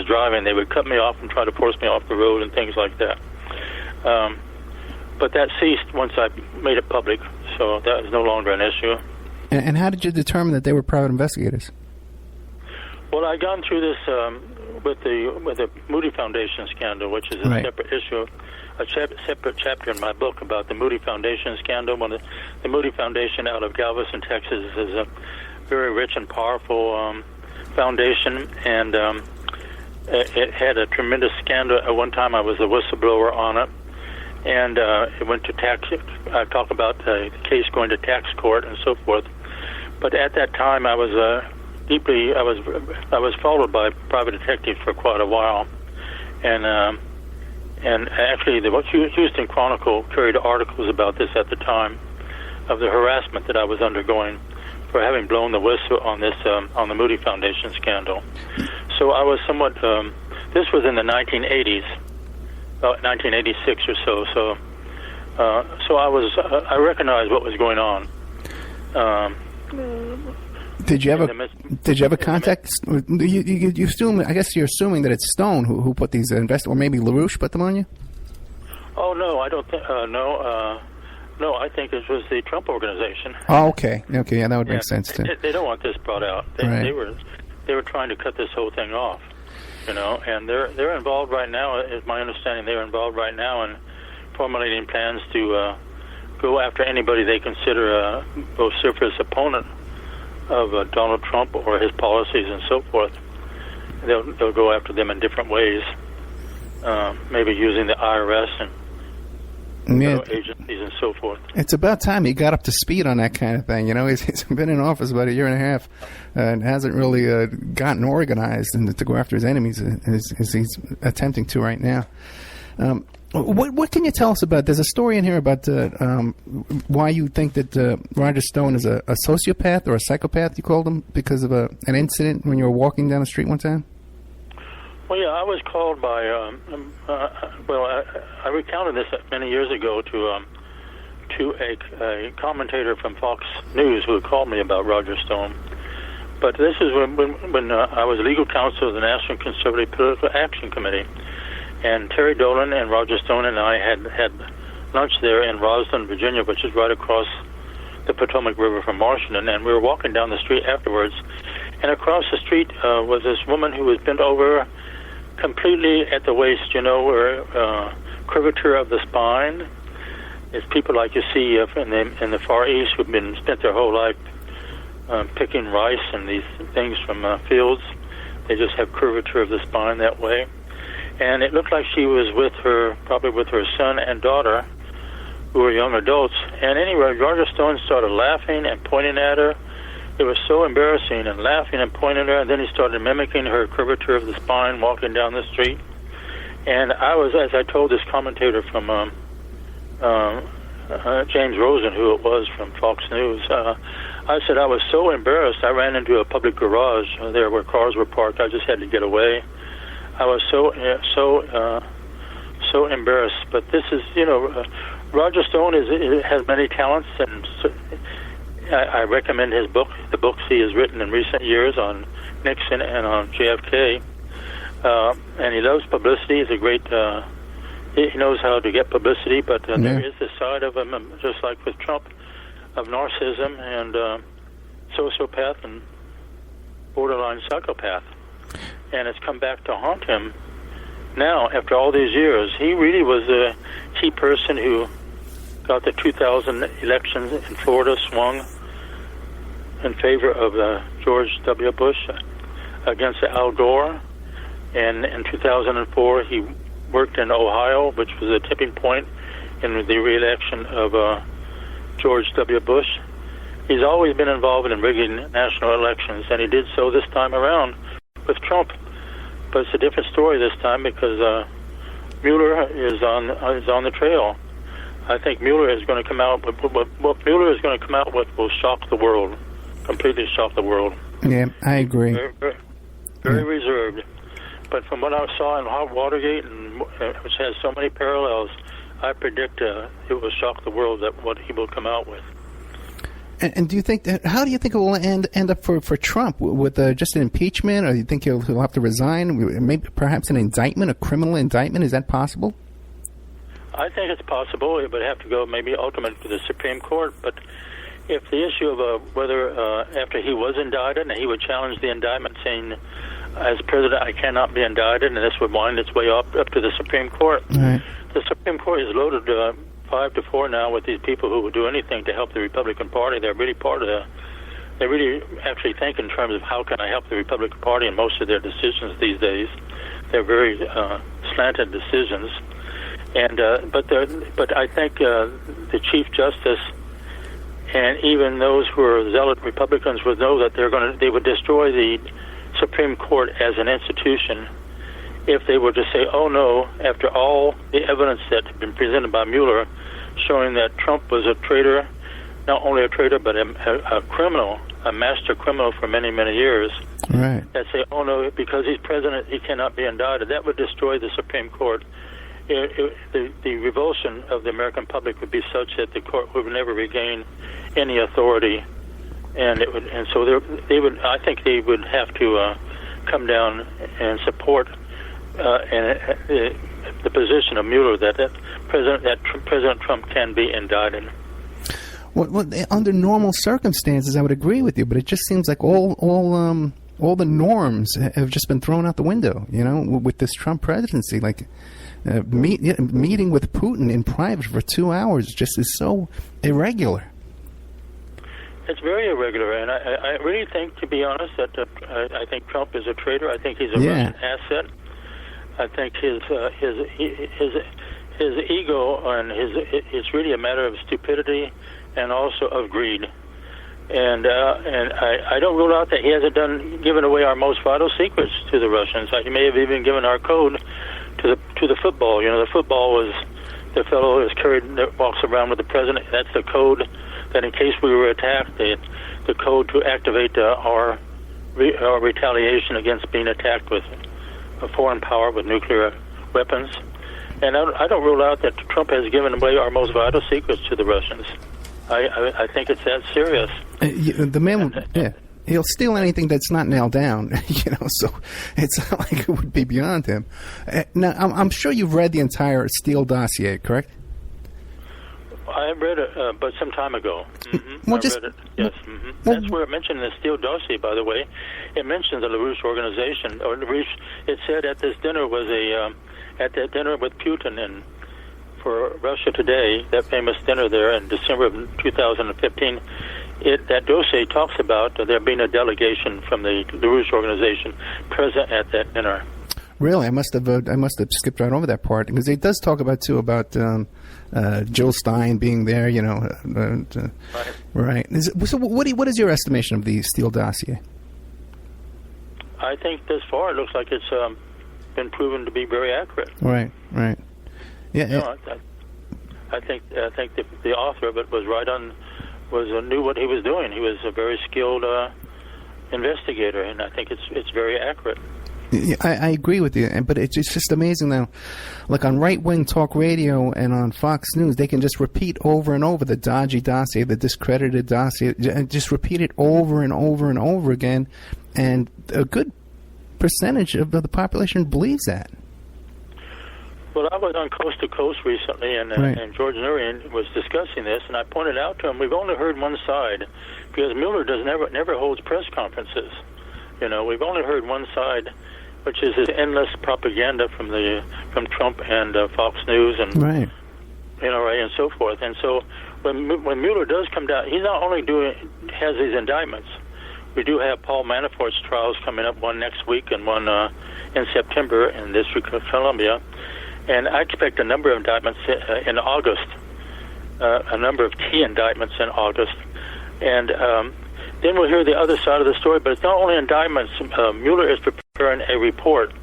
driving. They would cut me off and try to force me off the road and things like that. But that ceased once I made it public, so that was no longer an issue. And how did you determine that they were private investigators? Well, I gone through this with the Moody Foundation scandal, which is a separate issue, a separate chapter in my book about the Moody Foundation scandal. The Moody Foundation out of Galveston, Texas, is a very rich and powerful foundation, and it had a tremendous scandal. At one time, I was a whistleblower on it, and it went to tax. I talk about the case going to tax court and so forth. But at that time, I was I was followed by private detectives for quite a while, and actually the Houston Chronicle carried articles about this at the time of the harassment that I was undergoing for having blown the whistle on this on the Moody Foundation scandal. So I was somewhat. This was in the 1980s, 1986 or so. So I recognized what was going on. Did you have a contact? You assume? I guess you're assuming that it's Stone who put these or maybe LaRouche put them on you. Oh no, I don't think. No, I think it was the Trump organization. Oh, okay, yeah, that would make sense too. They don't want this brought out. They were trying to cut this whole thing off, and they're involved right now. Is my understanding they're involved right now in formulating plans to go after anybody they consider a vociferous opponent of Donald Trump or his policies and so forth. They'll go after them in different ways, maybe using the IRS and agencies and so forth. It's about time he got up to speed on that kind of thing. He's been in office about a year and a half and hasn't really gotten organized and to go after his enemies as he's attempting to right now. What can you tell us about? There's a story in here about why you think that Roger Stone is a sociopath or a psychopath, you called him, because of an incident when you were walking down the street one time? Well, yeah, I was called by, I recounted this many years ago to a commentator from Fox News who had called me about Roger Stone. But this is when I was legal counsel of the National Conservative Political Action Committee. And Terry Dolan and Roger Stone and I had lunch there in Roslyn, Virginia, which is right across the Potomac River from Washington. And we were walking down the street afterwards. And across the street was this woman who was bent over completely at the waist, where curvature of the spine. It's people like you see in the Far East who've spent their whole life picking rice and these things from fields. They just have curvature of the spine that way. And it looked like she was probably with her son and daughter, who were young adults. And anyway, Roger Stone started laughing and pointing at her. It was so embarrassing, and laughing and pointing at her. And then he started mimicking her curvature of the spine, walking down the street. And I was, as I told this commentator from James Rosen, who it was from Fox News, I said I was so embarrassed. I ran into a public garage there where cars were parked. I just had to get away. I was so embarrassed. But this is, Roger Stone has many talents, and I recommend his book, the books he has written in recent years on Nixon and on JFK. And he loves publicity. He's a great. He knows how to get publicity, but there is this side of him, just like with Trump, of narcissism and sociopath and borderline psychopath. And it's come back to haunt him now after all these years. He really was a key person who got the 2000 elections in Florida swung in favor of George W. Bush against Al Gore. And in 2004, he worked in Ohio, which was a tipping point in the re-election of George W. Bush. He's always been involved in rigging national elections, and he did so this time around with Trump. But it's a different story this time because Mueller is on the trail. I think Mueller is going to come out with what Mueller is going to come out with will shock the world, completely shock the world. Yeah, I agree. Very reserved. But from what I saw in Watergate, which has so many parallels, I predict it will shock the world that what he will come out with. And do you think how do you think it will end up for Trump with just an impeachment, or do you think he'll have to resign? Maybe perhaps an indictment, a criminal indictment. Is that possible? I think it's possible. It would have to go maybe ultimately to the Supreme Court, but if the issue of whether after he was indicted, and he would challenge the indictment, saying, as president, I cannot be indicted, and this would wind its way up to the Supreme Court. Right. The Supreme Court is loaded 5-4 now with these people who would do anything to help the Republican Party. They're really part of the. They really actually think in terms of how can I help the Republican Party in most of their decisions these days. They're very slanted decisions, and but I think the Chief Justice and even those who are zealot Republicans would know that they would destroy the Supreme Court as an institution if they were to say, oh no, after all the evidence that had been presented by Mueller showing that Trump was a traitor, not only a traitor but a criminal, a master criminal for many, many years. Right. That say, oh no, because he's president, he cannot be indicted. That would destroy the Supreme Court. The revulsion of the American public would be such that the court would never regain any authority, and it would, and so they would. I think they would have to come down and support the position of Mueller that President Trump can be indicted. Well, under normal circumstances, I would agree with you, but it just seems like all the norms have just been thrown out the window. You know, with this Trump presidency, like meeting with Putin in private for 2 hours just is so irregular. It's very irregular, and I really think, to be honest, that I think Trump is a traitor. I think he's a Russian asset. I think his ego and it's really a matter of stupidity and also of greed. And I don't rule out that he hasn't given away our most vital secrets to the Russians. He may have even given our code to the football. You know, the football was the fellow that walks around with the president. That's the code that in case we were attacked, the code to activate our retaliation against being attacked with a foreign power with nuclear weapons. And I don't rule out that Trump has given away our most vital secrets to the Russians. I think it's that serious. The man, he'll steal anything that's not nailed down, you know. So it's not like it would be beyond him. Now, I'm sure you've read the entire Steele dossier, correct? I read it, but some time ago. Mm-hmm. Well, read it. Yes. Mm-hmm. That's where it mentioned the Steele dossier. By the way, it mentioned the LaRouche organization. Or LaRouche, it said at this dinner was at that dinner with Putin and for Russia Today, that famous dinner there in December of 2015. That dossier talks about there being a delegation from the LaRouche organization present at that dinner. Really, I must have skipped right over that part because it does talk about Jill Stein being there. You know, right. So, what is your estimation of the Steele dossier? I think thus far it looks like it's been proven to be very accurate. Right. Yeah. You know, I think the author of it was right on. Knew what he was doing. He was a very skilled investigator, and I think it's very accurate. Yeah, I agree with you, but it's just amazing now. Like on right-wing talk radio and on Fox News, they can just repeat over and over the dodgy dossier, the discredited dossier, just repeat it over and over and over again, and a good percentage of the population believes that. Well, I was on Coast to Coast recently, and George Nurian was discussing this, and I pointed out to him we've only heard one side, because Mueller never holds press conferences. You know, we've only heard one side, which is his endless propaganda from Trump and Fox News and NRA and so forth. And so when Mueller does come down, he's not only has these indictments. We do have Paul Manafort's trials coming up, one next week and one in September in the District of Columbia. And I expect a number of indictments in August, a number of key indictments in August. And then we'll hear the other side of the story. But it's not only indictments. Mueller is preparing a report.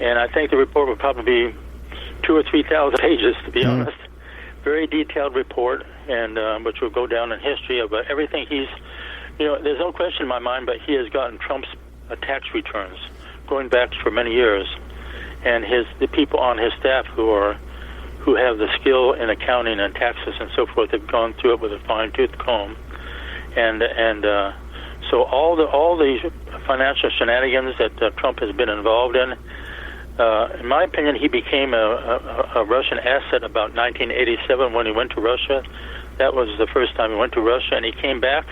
And I think the report will probably be 2,000 or 3,000 pages, to be honest. Very detailed report, and which will go down in history of everything he's... You know, there's no question in my mind, but he has gotten Trump's tax returns going back for many years. And the people on his staff who have the skill in accounting and taxes and so forth have gone through it with a fine-tooth comb, and so all the financial shenanigans that Trump has been involved in my opinion, he became a Russian asset about 1987 when he went to Russia. that was the first time he went to Russia, and he came back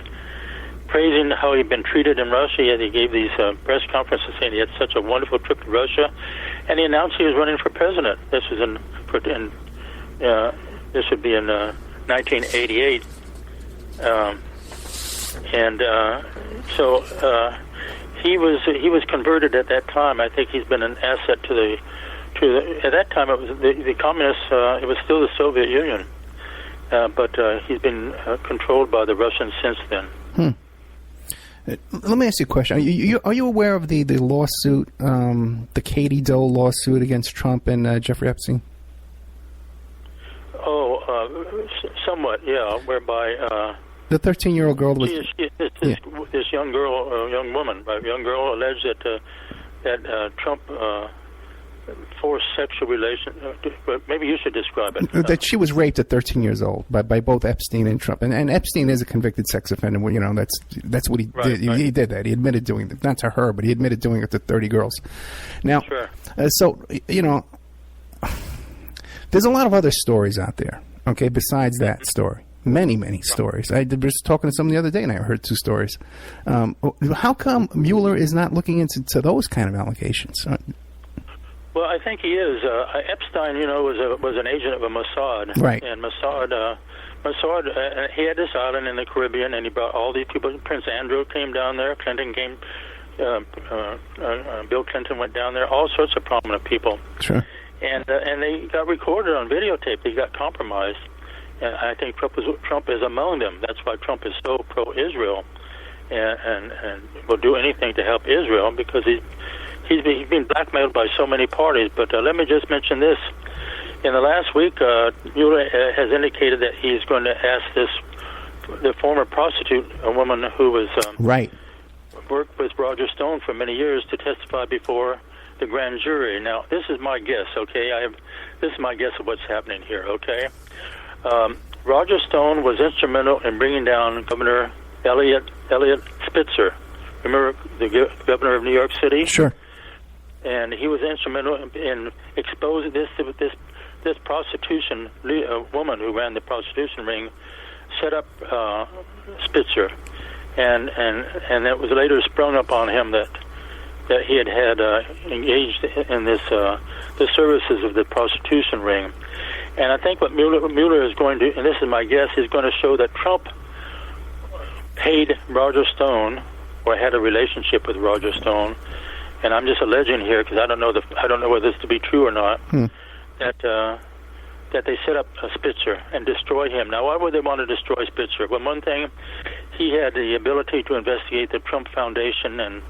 praising how he'd been treated in Russia. He gave these press conferences saying he had such a wonderful trip to Russia, and he announced he was running for president. This was this would be in 1988, he was converted at that time. I think he's been an asset to the at that time it was the communists. It was still the Soviet Union, but he's been controlled by the Russians since then. Let me ask you a question. Are you aware of the lawsuit, the Caddy lawsuit against Trump and Jeffrey Epstein? Somewhat, yeah. Whereby the 13-year-old girl was this young woman alleged that Trump forced sexual relations. Maybe you should describe it. That she was raped at 13 years old by both Epstein and Trump, and Epstein is a convicted sex offender. You know, that's what he did. Right. He did that. He admitted doing it, not to her, but he admitted doing it to 30 girls. Now, sure. So you know, there's a lot of other stories out there. Okay, besides that story. Many stories. I was talking to someone the other day, and I heard 2 stories. How come Mueller is not looking into those kind of allegations? Well, I think he is. Epstein, was an agent of a Mossad, right? And Mossad, he had this island in the Caribbean, and he brought all these people. Prince Andrew came down there. Clinton came. Bill Clinton went down there. All sorts of prominent people. Sure. And they got recorded on videotape. They got compromised. And I think Trump is among them. That's why Trump is so pro-Israel, and will do anything to help Israel, because he's been blackmailed by so many parties. But let me just mention this: in the last week, Mueller has indicated that he's going to ask the former prostitute, a woman who was worked with Roger Stone for many years, to testify before the grand jury. Now, this is my guess. Okay, this is my guess of what's happening here. Okay. Roger Stone was instrumental in bringing down Governor Eliot Spitzer. Remember the governor of New York City? Sure. And he was instrumental in exposing this prostitution woman who ran the prostitution ring, set up Spitzer, and it was later sprung upon him that he had engaged in the services of the prostitution ring. And I think what Mueller is going to, and this is my guess, is going to show that Trump paid Roger Stone, or had a relationship with Roger Stone, and I'm just alleging here because I don't know whether this to be true or not, that they set up Spitzer and destroy him. Now, why would they want to destroy Spitzer? Well, one thing, he had the ability to investigate the Trump Foundation and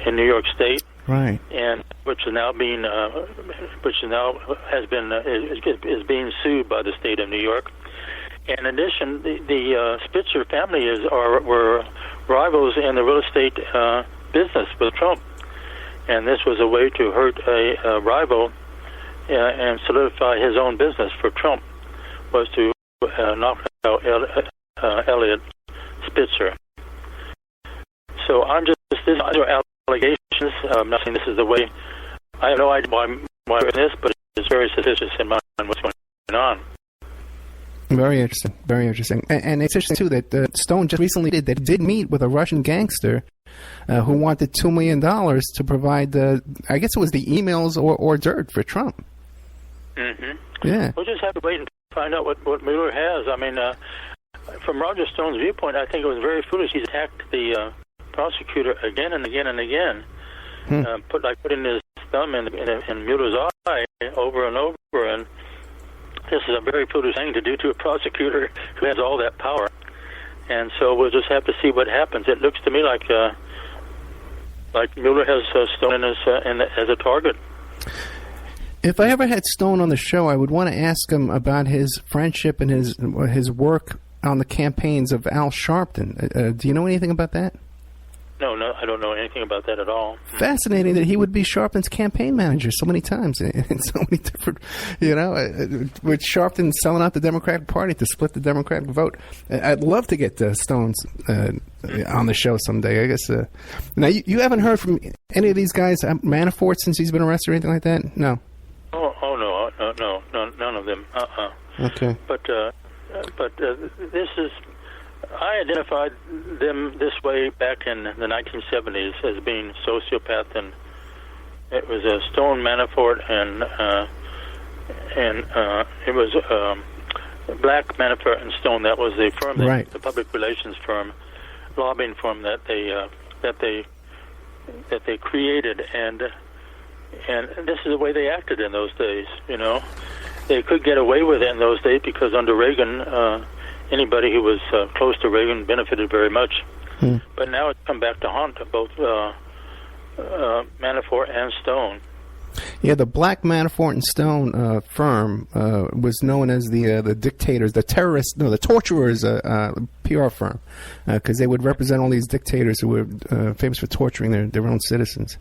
in New York State. Right, and which is now being is being sued by the state of New York. And in addition, the Spitzer family were rivals in the real estate business with Trump, and this was a way to hurt a rival and solidify his own business for Trump, was to knock out Eliot Spitzer. So I'm just these are allegations. I'm not saying this is the way. I have no idea why this, but it's very suspicious in my mind what's going on. Very interesting. Very interesting. And it's interesting, too, that Stone just recently did meet with a Russian gangster who wanted $2 million to provide I guess it was the emails or dirt for Trump. Mm-hmm. Yeah. We'll just have to wait and find out what Mueller has. I mean, from Roger Stone's viewpoint, I think it was very foolish. He's attacked the prosecutor again and again and again, putting his thumb in Mueller's eye over and over, and this is a very foolish thing to do to a prosecutor who has all that power. And so we'll just have to see what happens. It looks to me like Mueller has Stone as a target. If I ever had Stone on the show, I would want to ask him about his friendship and his work on the campaigns of Al Sharpton. Do you know anything about that? No, I don't know anything about that at all. Fascinating that he would be Sharpton's campaign manager so many times in so many different, with Sharpton selling out the Democratic Party to split the Democratic vote. I'd love to get Stones on the show someday. I guess. Now, you haven't heard from any of these guys, Manafort, since he's been arrested or anything like that? No. Oh no, none of them. Okay. But this is, I identified them this way back in the 1970s as being sociopath, and it was a Stone Manafort, and it was Black Manafort and Stone. That was the firm, right. The public relations firm, lobbying firm that they created, and this is the way they acted in those days. You know, they could get away with it in those days because under Reagan, anybody who was close to Reagan benefited very much. But now it's come back to haunt both Manafort and Stone. Yeah, the Black Manafort and Stone firm was known as the dictators, the terrorists, no, the torturers PR firm, because they would represent all these dictators who were famous for torturing their own citizens.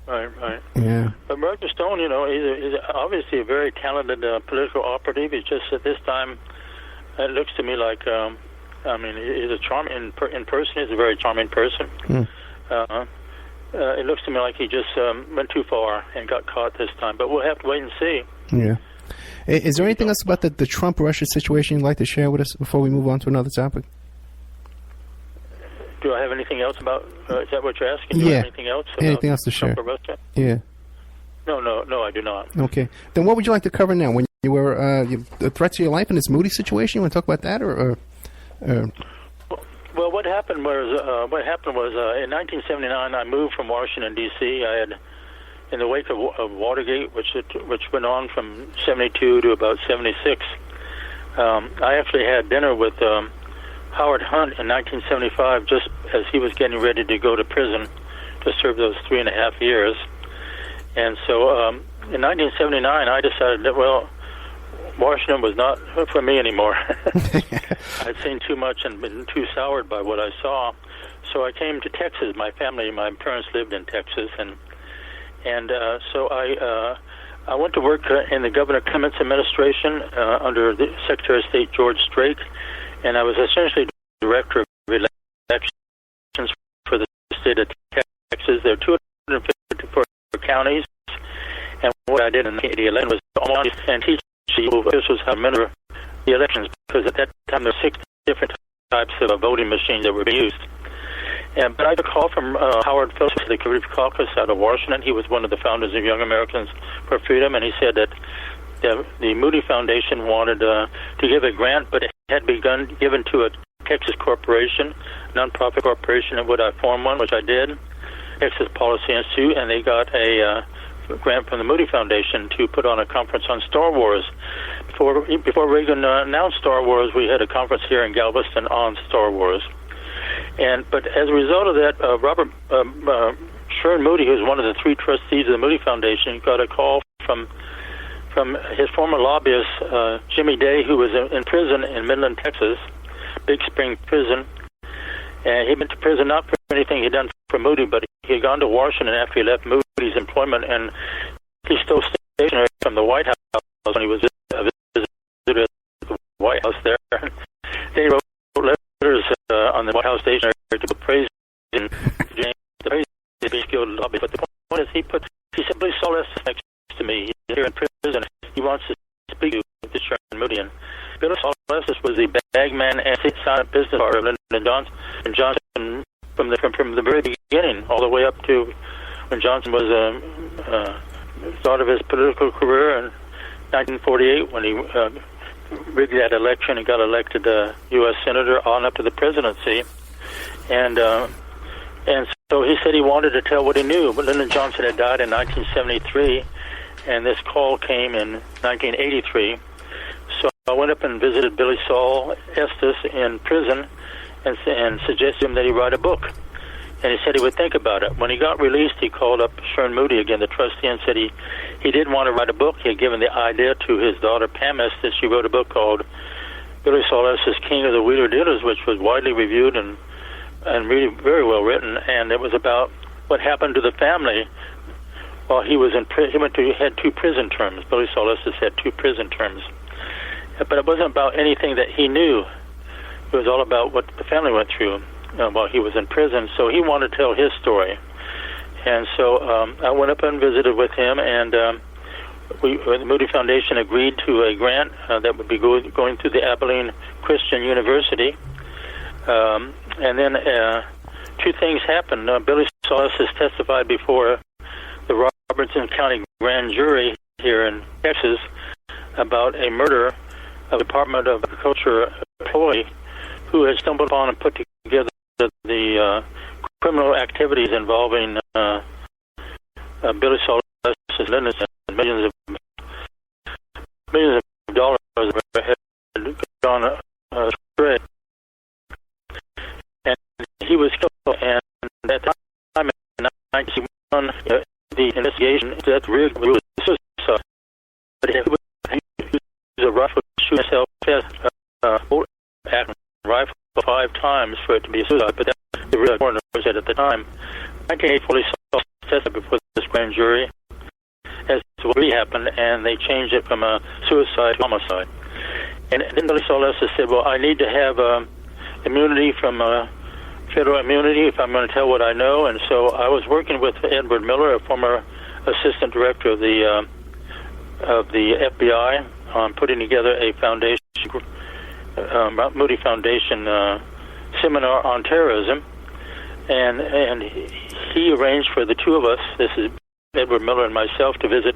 Right. Yeah. But Roger Stone, you know, he's obviously a very talented political operative. It's just at this time, it looks to me like, I mean, he's a charming in person. He's a very charming person. It looks to me like he just went too far and got caught this time. But we'll have to wait and see. Yeah. Is there anything else about the Trump-Russia situation you'd like to share with us before we move on to another topic? Do I have anything else about? Is that what you're asking? Do Yeah. you have anything else? Anything else to share? Trump or Russia? Yeah. No, I do not. Okay. Then what would you like to cover now? When you were the threat to your life in this Moody situation, you want to talk about that, or Well, what happened was in 1979 I moved from Washington D.C. I had, in the wake of Watergate, which went on from 72 to about 76. I actually had dinner with Howard Hunt in 1975, just as he was getting ready to go to prison to serve those 3.5 years. And so in 1979, I decided that, well, Washington was not for me anymore. I'd seen too much and been too soured by what I saw. So I came to Texas. My parents lived in Texas, and so I went to work in the Governor Clement's administration under the Secretary of State George Strait, and I was essentially director of elections for the state of Texas. There are 254 counties, and what I did in 1980 was almost and teach officials how to administer the elections, because at that time there were 6 different types of voting machines that were being used. But I had a call from Howard Phillips, the Conservative Caucus out of Washington. He was one of the founders of Young Americans for Freedom, and he said that the Moody Foundation wanted to give a grant, but it had begun given to a Texas corporation, nonprofit corporation, and would I form one, which I did, Texas Policy Institute, and they got a grant from the Moody Foundation to put on a conference on Star Wars. Before Reagan announced Star Wars, we had a conference here in Galveston on Star Wars. But as a result of that, Robert Sherman Moody, who's one of the 3 trustees of the Moody Foundation, got a call from his former lobbyist, Jimmy Day, who was in prison in Midland, Texas, Big Spring Prison. And he went to prison not for anything he'd done for Moody, but he had gone to Washington after he left Moody's employment, and he stole stationery from the White House when he was a visitor at the White House there. They wrote letters on the White House stationery to praise James, the praise to be skilled lobby. But the point is, he simply saw this next to me. He's here in prison. He wants to speak to Sherman Moody. And Billy Solestis was the bagman and silent business partner of Lyndon Johnson from the very beginning, all the way up to when Johnson was start of his political career in 1948, when he rigged that election and got elected U.S. Senator on up to the presidency. And so he said he wanted to tell what he knew. But Lyndon Johnson had died in 1973, and this call came in 1983. So I went up and visited Billy Saul Estes in prison and suggested to him that he write a book. And he said he would think about it. When he got released, he called up Sherman Moody again, the trustee, and said he did want to write a book. He had given the idea to his daughter, Pam Estes. She wrote a book called Billy Saul Estes, King of the Wheeler Dealers, which was widely reviewed and really very well written. And it was about what happened to the family while he was in prison. He had 2 prison terms. Billy Saul Estes had 2 prison terms. But it wasn't about anything that he knew. It was all about what the family went through while he was in prison. So he wanted to tell his story. And so I went up and visited with him, and the Moody Foundation agreed to a grant that would be going through the Abilene Christian University. And then two things happened. Billy Solis has testified before the Robertson County Grand Jury here in Texas about a murder of a Department of Agriculture employee who had stumbled upon and put together the criminal activities involving Billy Solis and millions of dollars had gone astray. And he was killed, and at the time in 1961, the investigation that really was suicide. But he used a rifle to shoot himself rifle 5 times for it to be a suicide, but that the real coroner said at the time. 1984, Solis testified before this grand jury as to what really happened, and they changed it from a suicide to homicide. And then Billy Solis said, well, I need to have immunity from federal immunity if I'm going to tell what I know. And so I was working with Edward Miller, a former assistant director of the FBI, on putting together a foundation, Moody Foundation seminar on terrorism. And he arranged for the two of us, this is Edward Miller and myself, to visit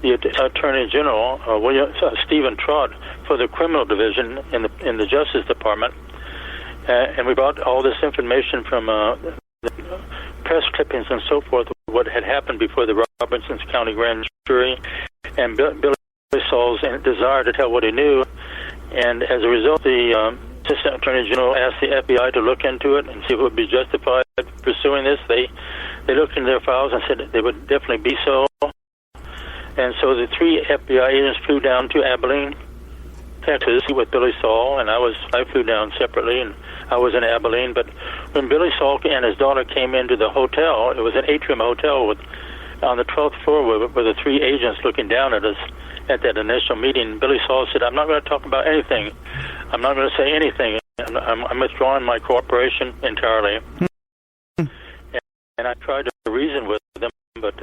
the Attorney General, Stephen Trott, for the criminal division in the Justice Department, and we brought all this information from the press clippings and so forth, what had happened before the Robertson County Grand Jury, and Billy Solis' desire to tell what he knew, and as a result, the Assistant Attorney General asked the FBI to look into it and see if it would be justified pursuing this. They looked into their files and said they would definitely be so. And so the 3 FBI agents flew down to Abilene, Texas, with Billy Solis, and I flew down separately, and I was in Abilene. But when Billy Solis and his daughter came into the hotel, it was an atrium hotel on the 12th floor were the 3 agents looking down at us at that initial meeting. Billy Solis said, I'm not going to talk about anything. I'm not going to say anything. I'm withdrawing my cooperation entirely. And I tried to reason with them, but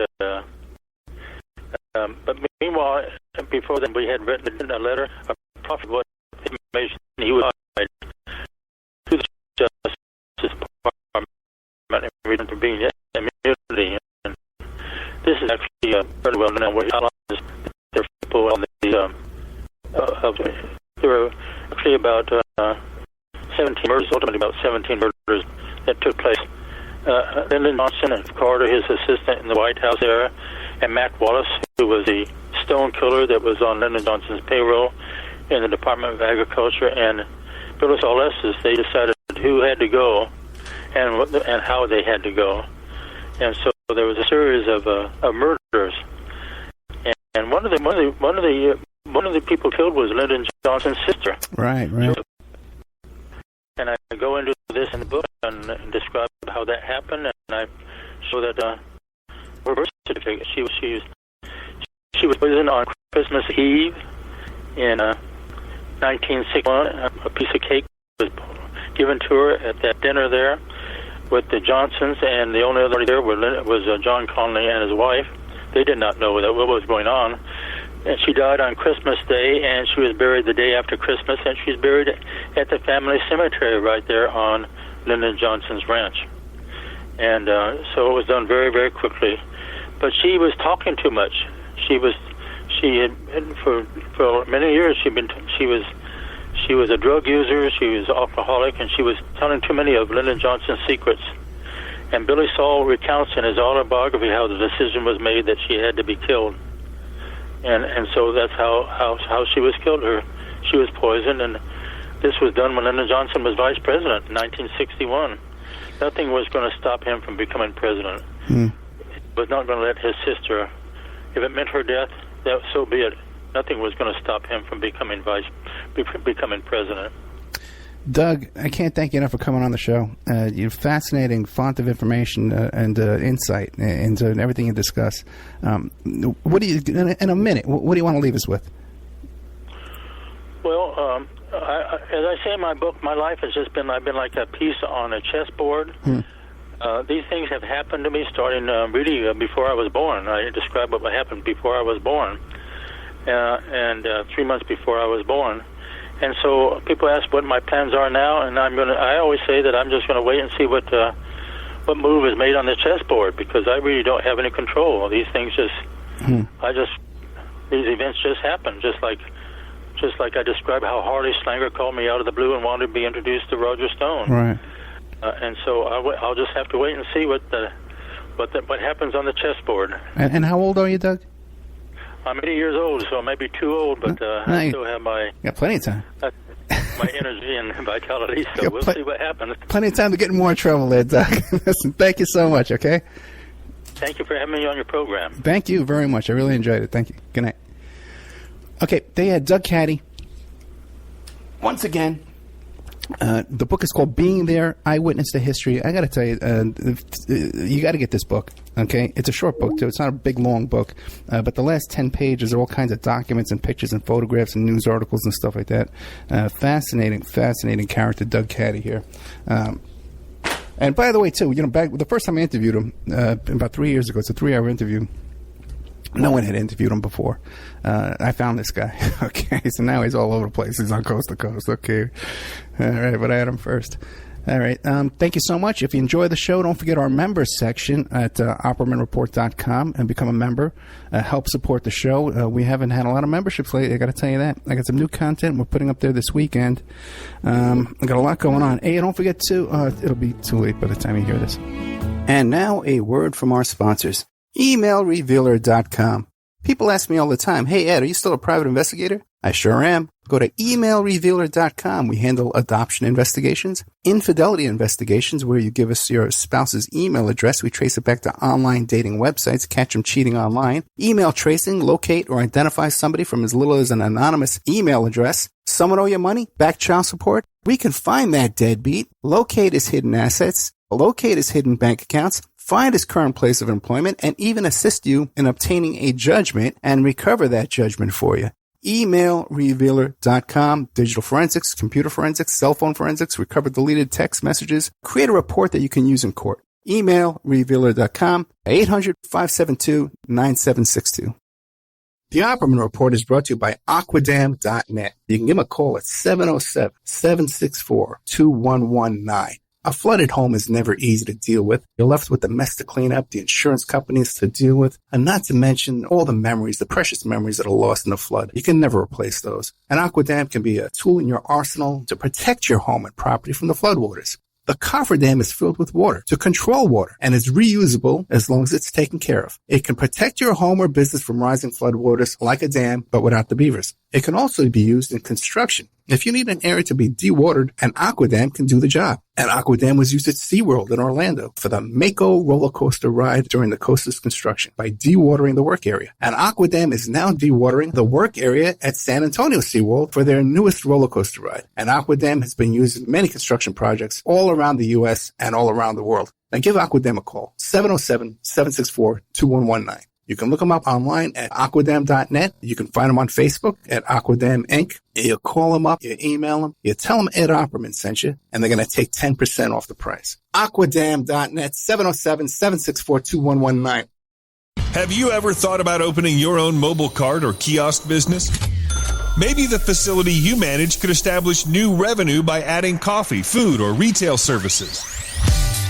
meanwhile, before then, we had written a letter of profit what information he would provide to the Justice Department in reason for being immunity. And this is actually fairly well known where he outlines there are people on there were actually about 17 murders, ultimately about 17 murders that took place. Lyndon Johnson and Carter, his assistant in the White House there, and Mac Wallace, who was the stone killer that was on Lyndon Johnson's payroll in the Department of Agriculture, and Billy Solis, they decided who had to go and how they had to go. And so there was a series of murders. And one of the people killed was Lyndon Johnson's sister. Right. And I go into this in the book and describe how that happened, and I show that her birth certificate. She was poisoned on Christmas Eve in 1961. A piece of cake was given to her at that dinner there with the Johnsons, and the only other there was John Conley and his wife. They did not know what was going on. And she died on Christmas Day, and she was buried the day after Christmas, and she's buried at the family cemetery right there on Lyndon Johnson's ranch. And so it was done very, very quickly. But she was talking too much. She had for many years she was a drug user, she was an alcoholic, and she was telling too many of Lyndon Johnson's secrets. And Billy Solis recounts in his autobiography how the decision was made that she had to be killed. And so that's how she was killed. She was poisoned, and this was done when Lyndon Johnson was vice president in 1961. Nothing was going to stop him from becoming president. It was not going to let his sister, if it meant her death, so be it. Nothing was going to stop him from becoming president. Doug, I can't thank you enough for coming on the show. You're a fascinating font of information and insight into everything you discuss. What do you, in a minute, what do you want to leave us with? Well, as I say in my book, my life has just been, I've been like a piece on a chessboard. These things have happened to me starting really before I was born. I describe what happened before I was born, and 3 months before I was born. And so people ask what my plans are now, and I always say that I'm just going to wait and see what move is made on the chessboard, because I really don't have any control. These things these events just happen, just like I described how Harley Slanger called me out of the blue and wanted to be introduced to Roger Stone. Right. And so I'll just have to wait and see what happens on the chessboard. And how old are you, Doug? I'm 80 years old, so I may be too old, but I still have my... Got plenty of time. My energy and vitality, so we'll see what happens. Plenty of time to get in more trouble there, Doug. Listen, thank you so much, okay? Thank you for having me on your program. Thank you very much. I really enjoyed it. Thank you. Good night. Okay, they had Doug Caddy. Once again, the book is called Being There, Eyewitness to History. I got to tell you, you got to get this book, okay? It's a short book, too. It's not a big, long book. But the last 10 pages are all kinds of documents and pictures and photographs and news articles and stuff like that. Fascinating character, Doug Caddy here. And by the way, too, back the first time I interviewed him, about 3 years ago, it's a 3-hour interview. No one had interviewed him before. I found this guy. Okay, so now he's all over the place. He's on coast to coast. Okay, all right, but I had him first. All right. Thank you so much. If you enjoy the show, don't forget our members section at OppermanReport.com and become a member. Help support the show. We haven't had a lot of memberships lately. I got to tell you that. I got some new content we're putting up there this weekend. I got a lot going on. Hey, don't forget to. It'll be too late by the time you hear this. And now a word from our sponsors. EmailRevealer.com. People ask me all the time, hey, Ed, are you still a private investigator? I sure am. Go to EmailRevealer.com. We handle adoption investigations, infidelity investigations, where you give us your spouse's email address. We trace it back to online dating websites, catch them cheating online. Email tracing, locate or identify somebody from as little as an anonymous email address. Someone owe you money? Back child support? We can find that deadbeat, locate his hidden assets, locate his hidden bank accounts, find his current place of employment, and even assist you in obtaining a judgment and recover that judgment for you. EmailRevealer.com. Digital forensics, computer forensics, cell phone forensics, recover deleted text messages. Create a report that you can use in court. EmailRevealer.com. 800-572-9762. The Opperman Report is brought to you by Aquadam.net. You can give them a call at 707-764-2119. A flooded home is never easy to deal with. You're left with the mess to clean up, the insurance companies to deal with, and not to mention all the memories, the precious memories that are lost in the flood. You can never replace those. And Aquadam can be a tool in your arsenal to protect your home and property from the floodwaters. The cofferdam is filled with water to control water and is reusable as long as it's taken care of. It can protect your home or business from rising floodwaters like a dam, but without the beavers. It can also be used in construction. If you need an area to be dewatered, an Aquadam can do the job. An Aquadam was used at SeaWorld in Orlando for the Mako roller coaster ride during the coaster's construction by dewatering the work area. An Aquadam is now dewatering the work area at San Antonio SeaWorld for their newest roller coaster ride. An Aquadam has been used in many construction projects all around the U.S. and all around the world. Now give Aquadam a call, 707-764-2119. You can look them up online at aquadam.net. You can find them on Facebook at Aquadam Inc. You call them up, you email them, you tell them Ed Opperman sent you, and they're going to take 10% off the price. Aquadam.net, 707-764-2119. Have you ever thought about opening your own mobile cart or kiosk business? Maybe the facility you manage could establish new revenue by adding coffee, food, or retail services.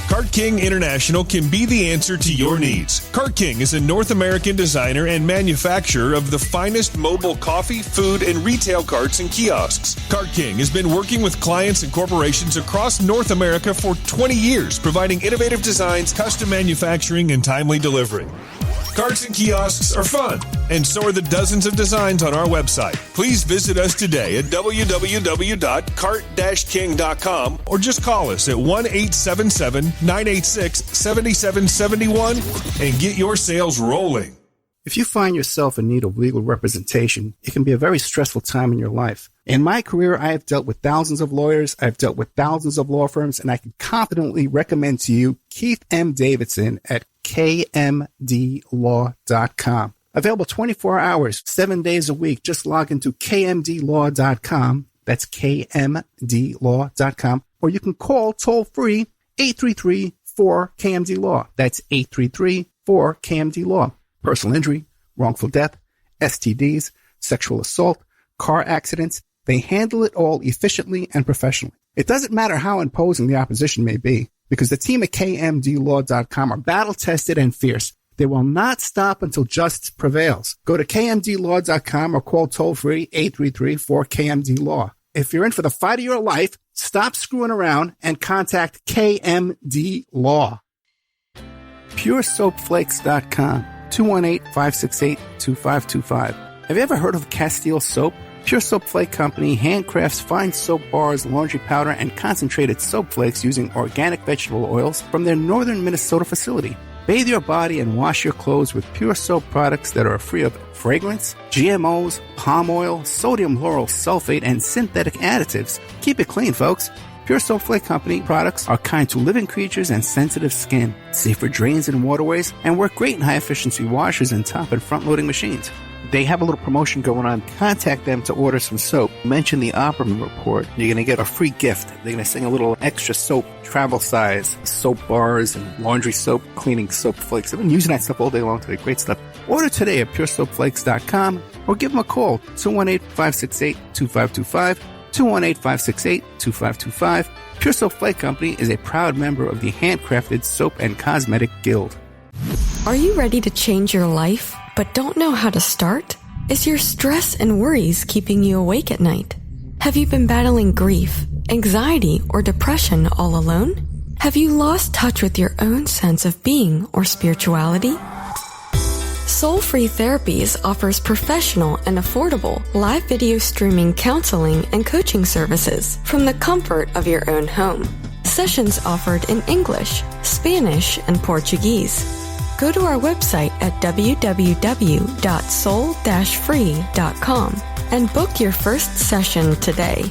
Cart King International can be the answer to your needs. Cart King is a North American designer and manufacturer of the finest mobile coffee, food, and retail carts and kiosks. Cart King has been working with clients and corporations across North America for 20 years, providing innovative designs, custom manufacturing, and timely delivery. Carts and kiosks are fun, and so are the dozens of designs on our website. Please visit us today at www.cart-king.com or just call us at 1-877-986-7771 and get your sales rolling. If you find yourself in need of legal representation, it can be a very stressful time in your life. In my career, I have dealt with thousands of lawyers, I've dealt with thousands of law firms, and I can confidently recommend to you Keith M. Davidson at kmdlaw.com. Available 24 hours, 7 days a week. Just log into kmdlaw.com. That's kmdlaw.com. Or you can call toll free 833 833-4KMD-LAW. That's 833-4KMD-LAW. Personal injury, wrongful death, STDs, sexual assault, car accidents. They handle it all efficiently and professionally. It doesn't matter how imposing the opposition may be, because the team at KMDlaw.com are battle-tested and fierce. They will not stop until justice prevails. Go to KMDlaw.com or call toll-free 833-4KMD-LAW. If you're in for the fight of your life, stop screwing around and contact KMD Law. PureSoapFlakes.com, 218-568-2525. Have you ever heard of Castile Soap? Pure Soap Flake Company handcrafts fine soap bars, laundry powder, and concentrated soap flakes using organic vegetable oils from their northern Minnesota facility. Bathe your body and wash your clothes with Pure Soap products that are free of fragrance, GMOs, palm oil, sodium lauryl sulfate, and synthetic additives. Keep it clean, folks. Pure Soap Flake Company products are kind to living creatures and sensitive skin, safe for drains and waterways, and work great in high-efficiency washers and top and front-loading machines. They have a little promotion going on. Contact them to order some soap. Mention the Opperman Report. You're going to get a free gift. They're going to send a little extra soap, travel size, soap bars and laundry soap, cleaning soap flakes. I've been using that stuff all day long today. Great stuff. Order today at puresoapflakes.com or give them a call, 218-568-2525, 218-568-2525. Pure Soap Flake Company is a proud member of the Handcrafted Soap and Cosmetic Guild. Are you ready to change your life, but don't know how to start? Is your stress and worries keeping you awake at night? Have you been battling grief, anxiety, or depression all alone? Have you lost touch with your own sense of being or spirituality? Soul Free Therapies offers professional and affordable live video streaming counseling and coaching services from the comfort of your own home. Sessions offered in English, Spanish, and Portuguese. Go to our website at www.soul-free.com and book your first session today.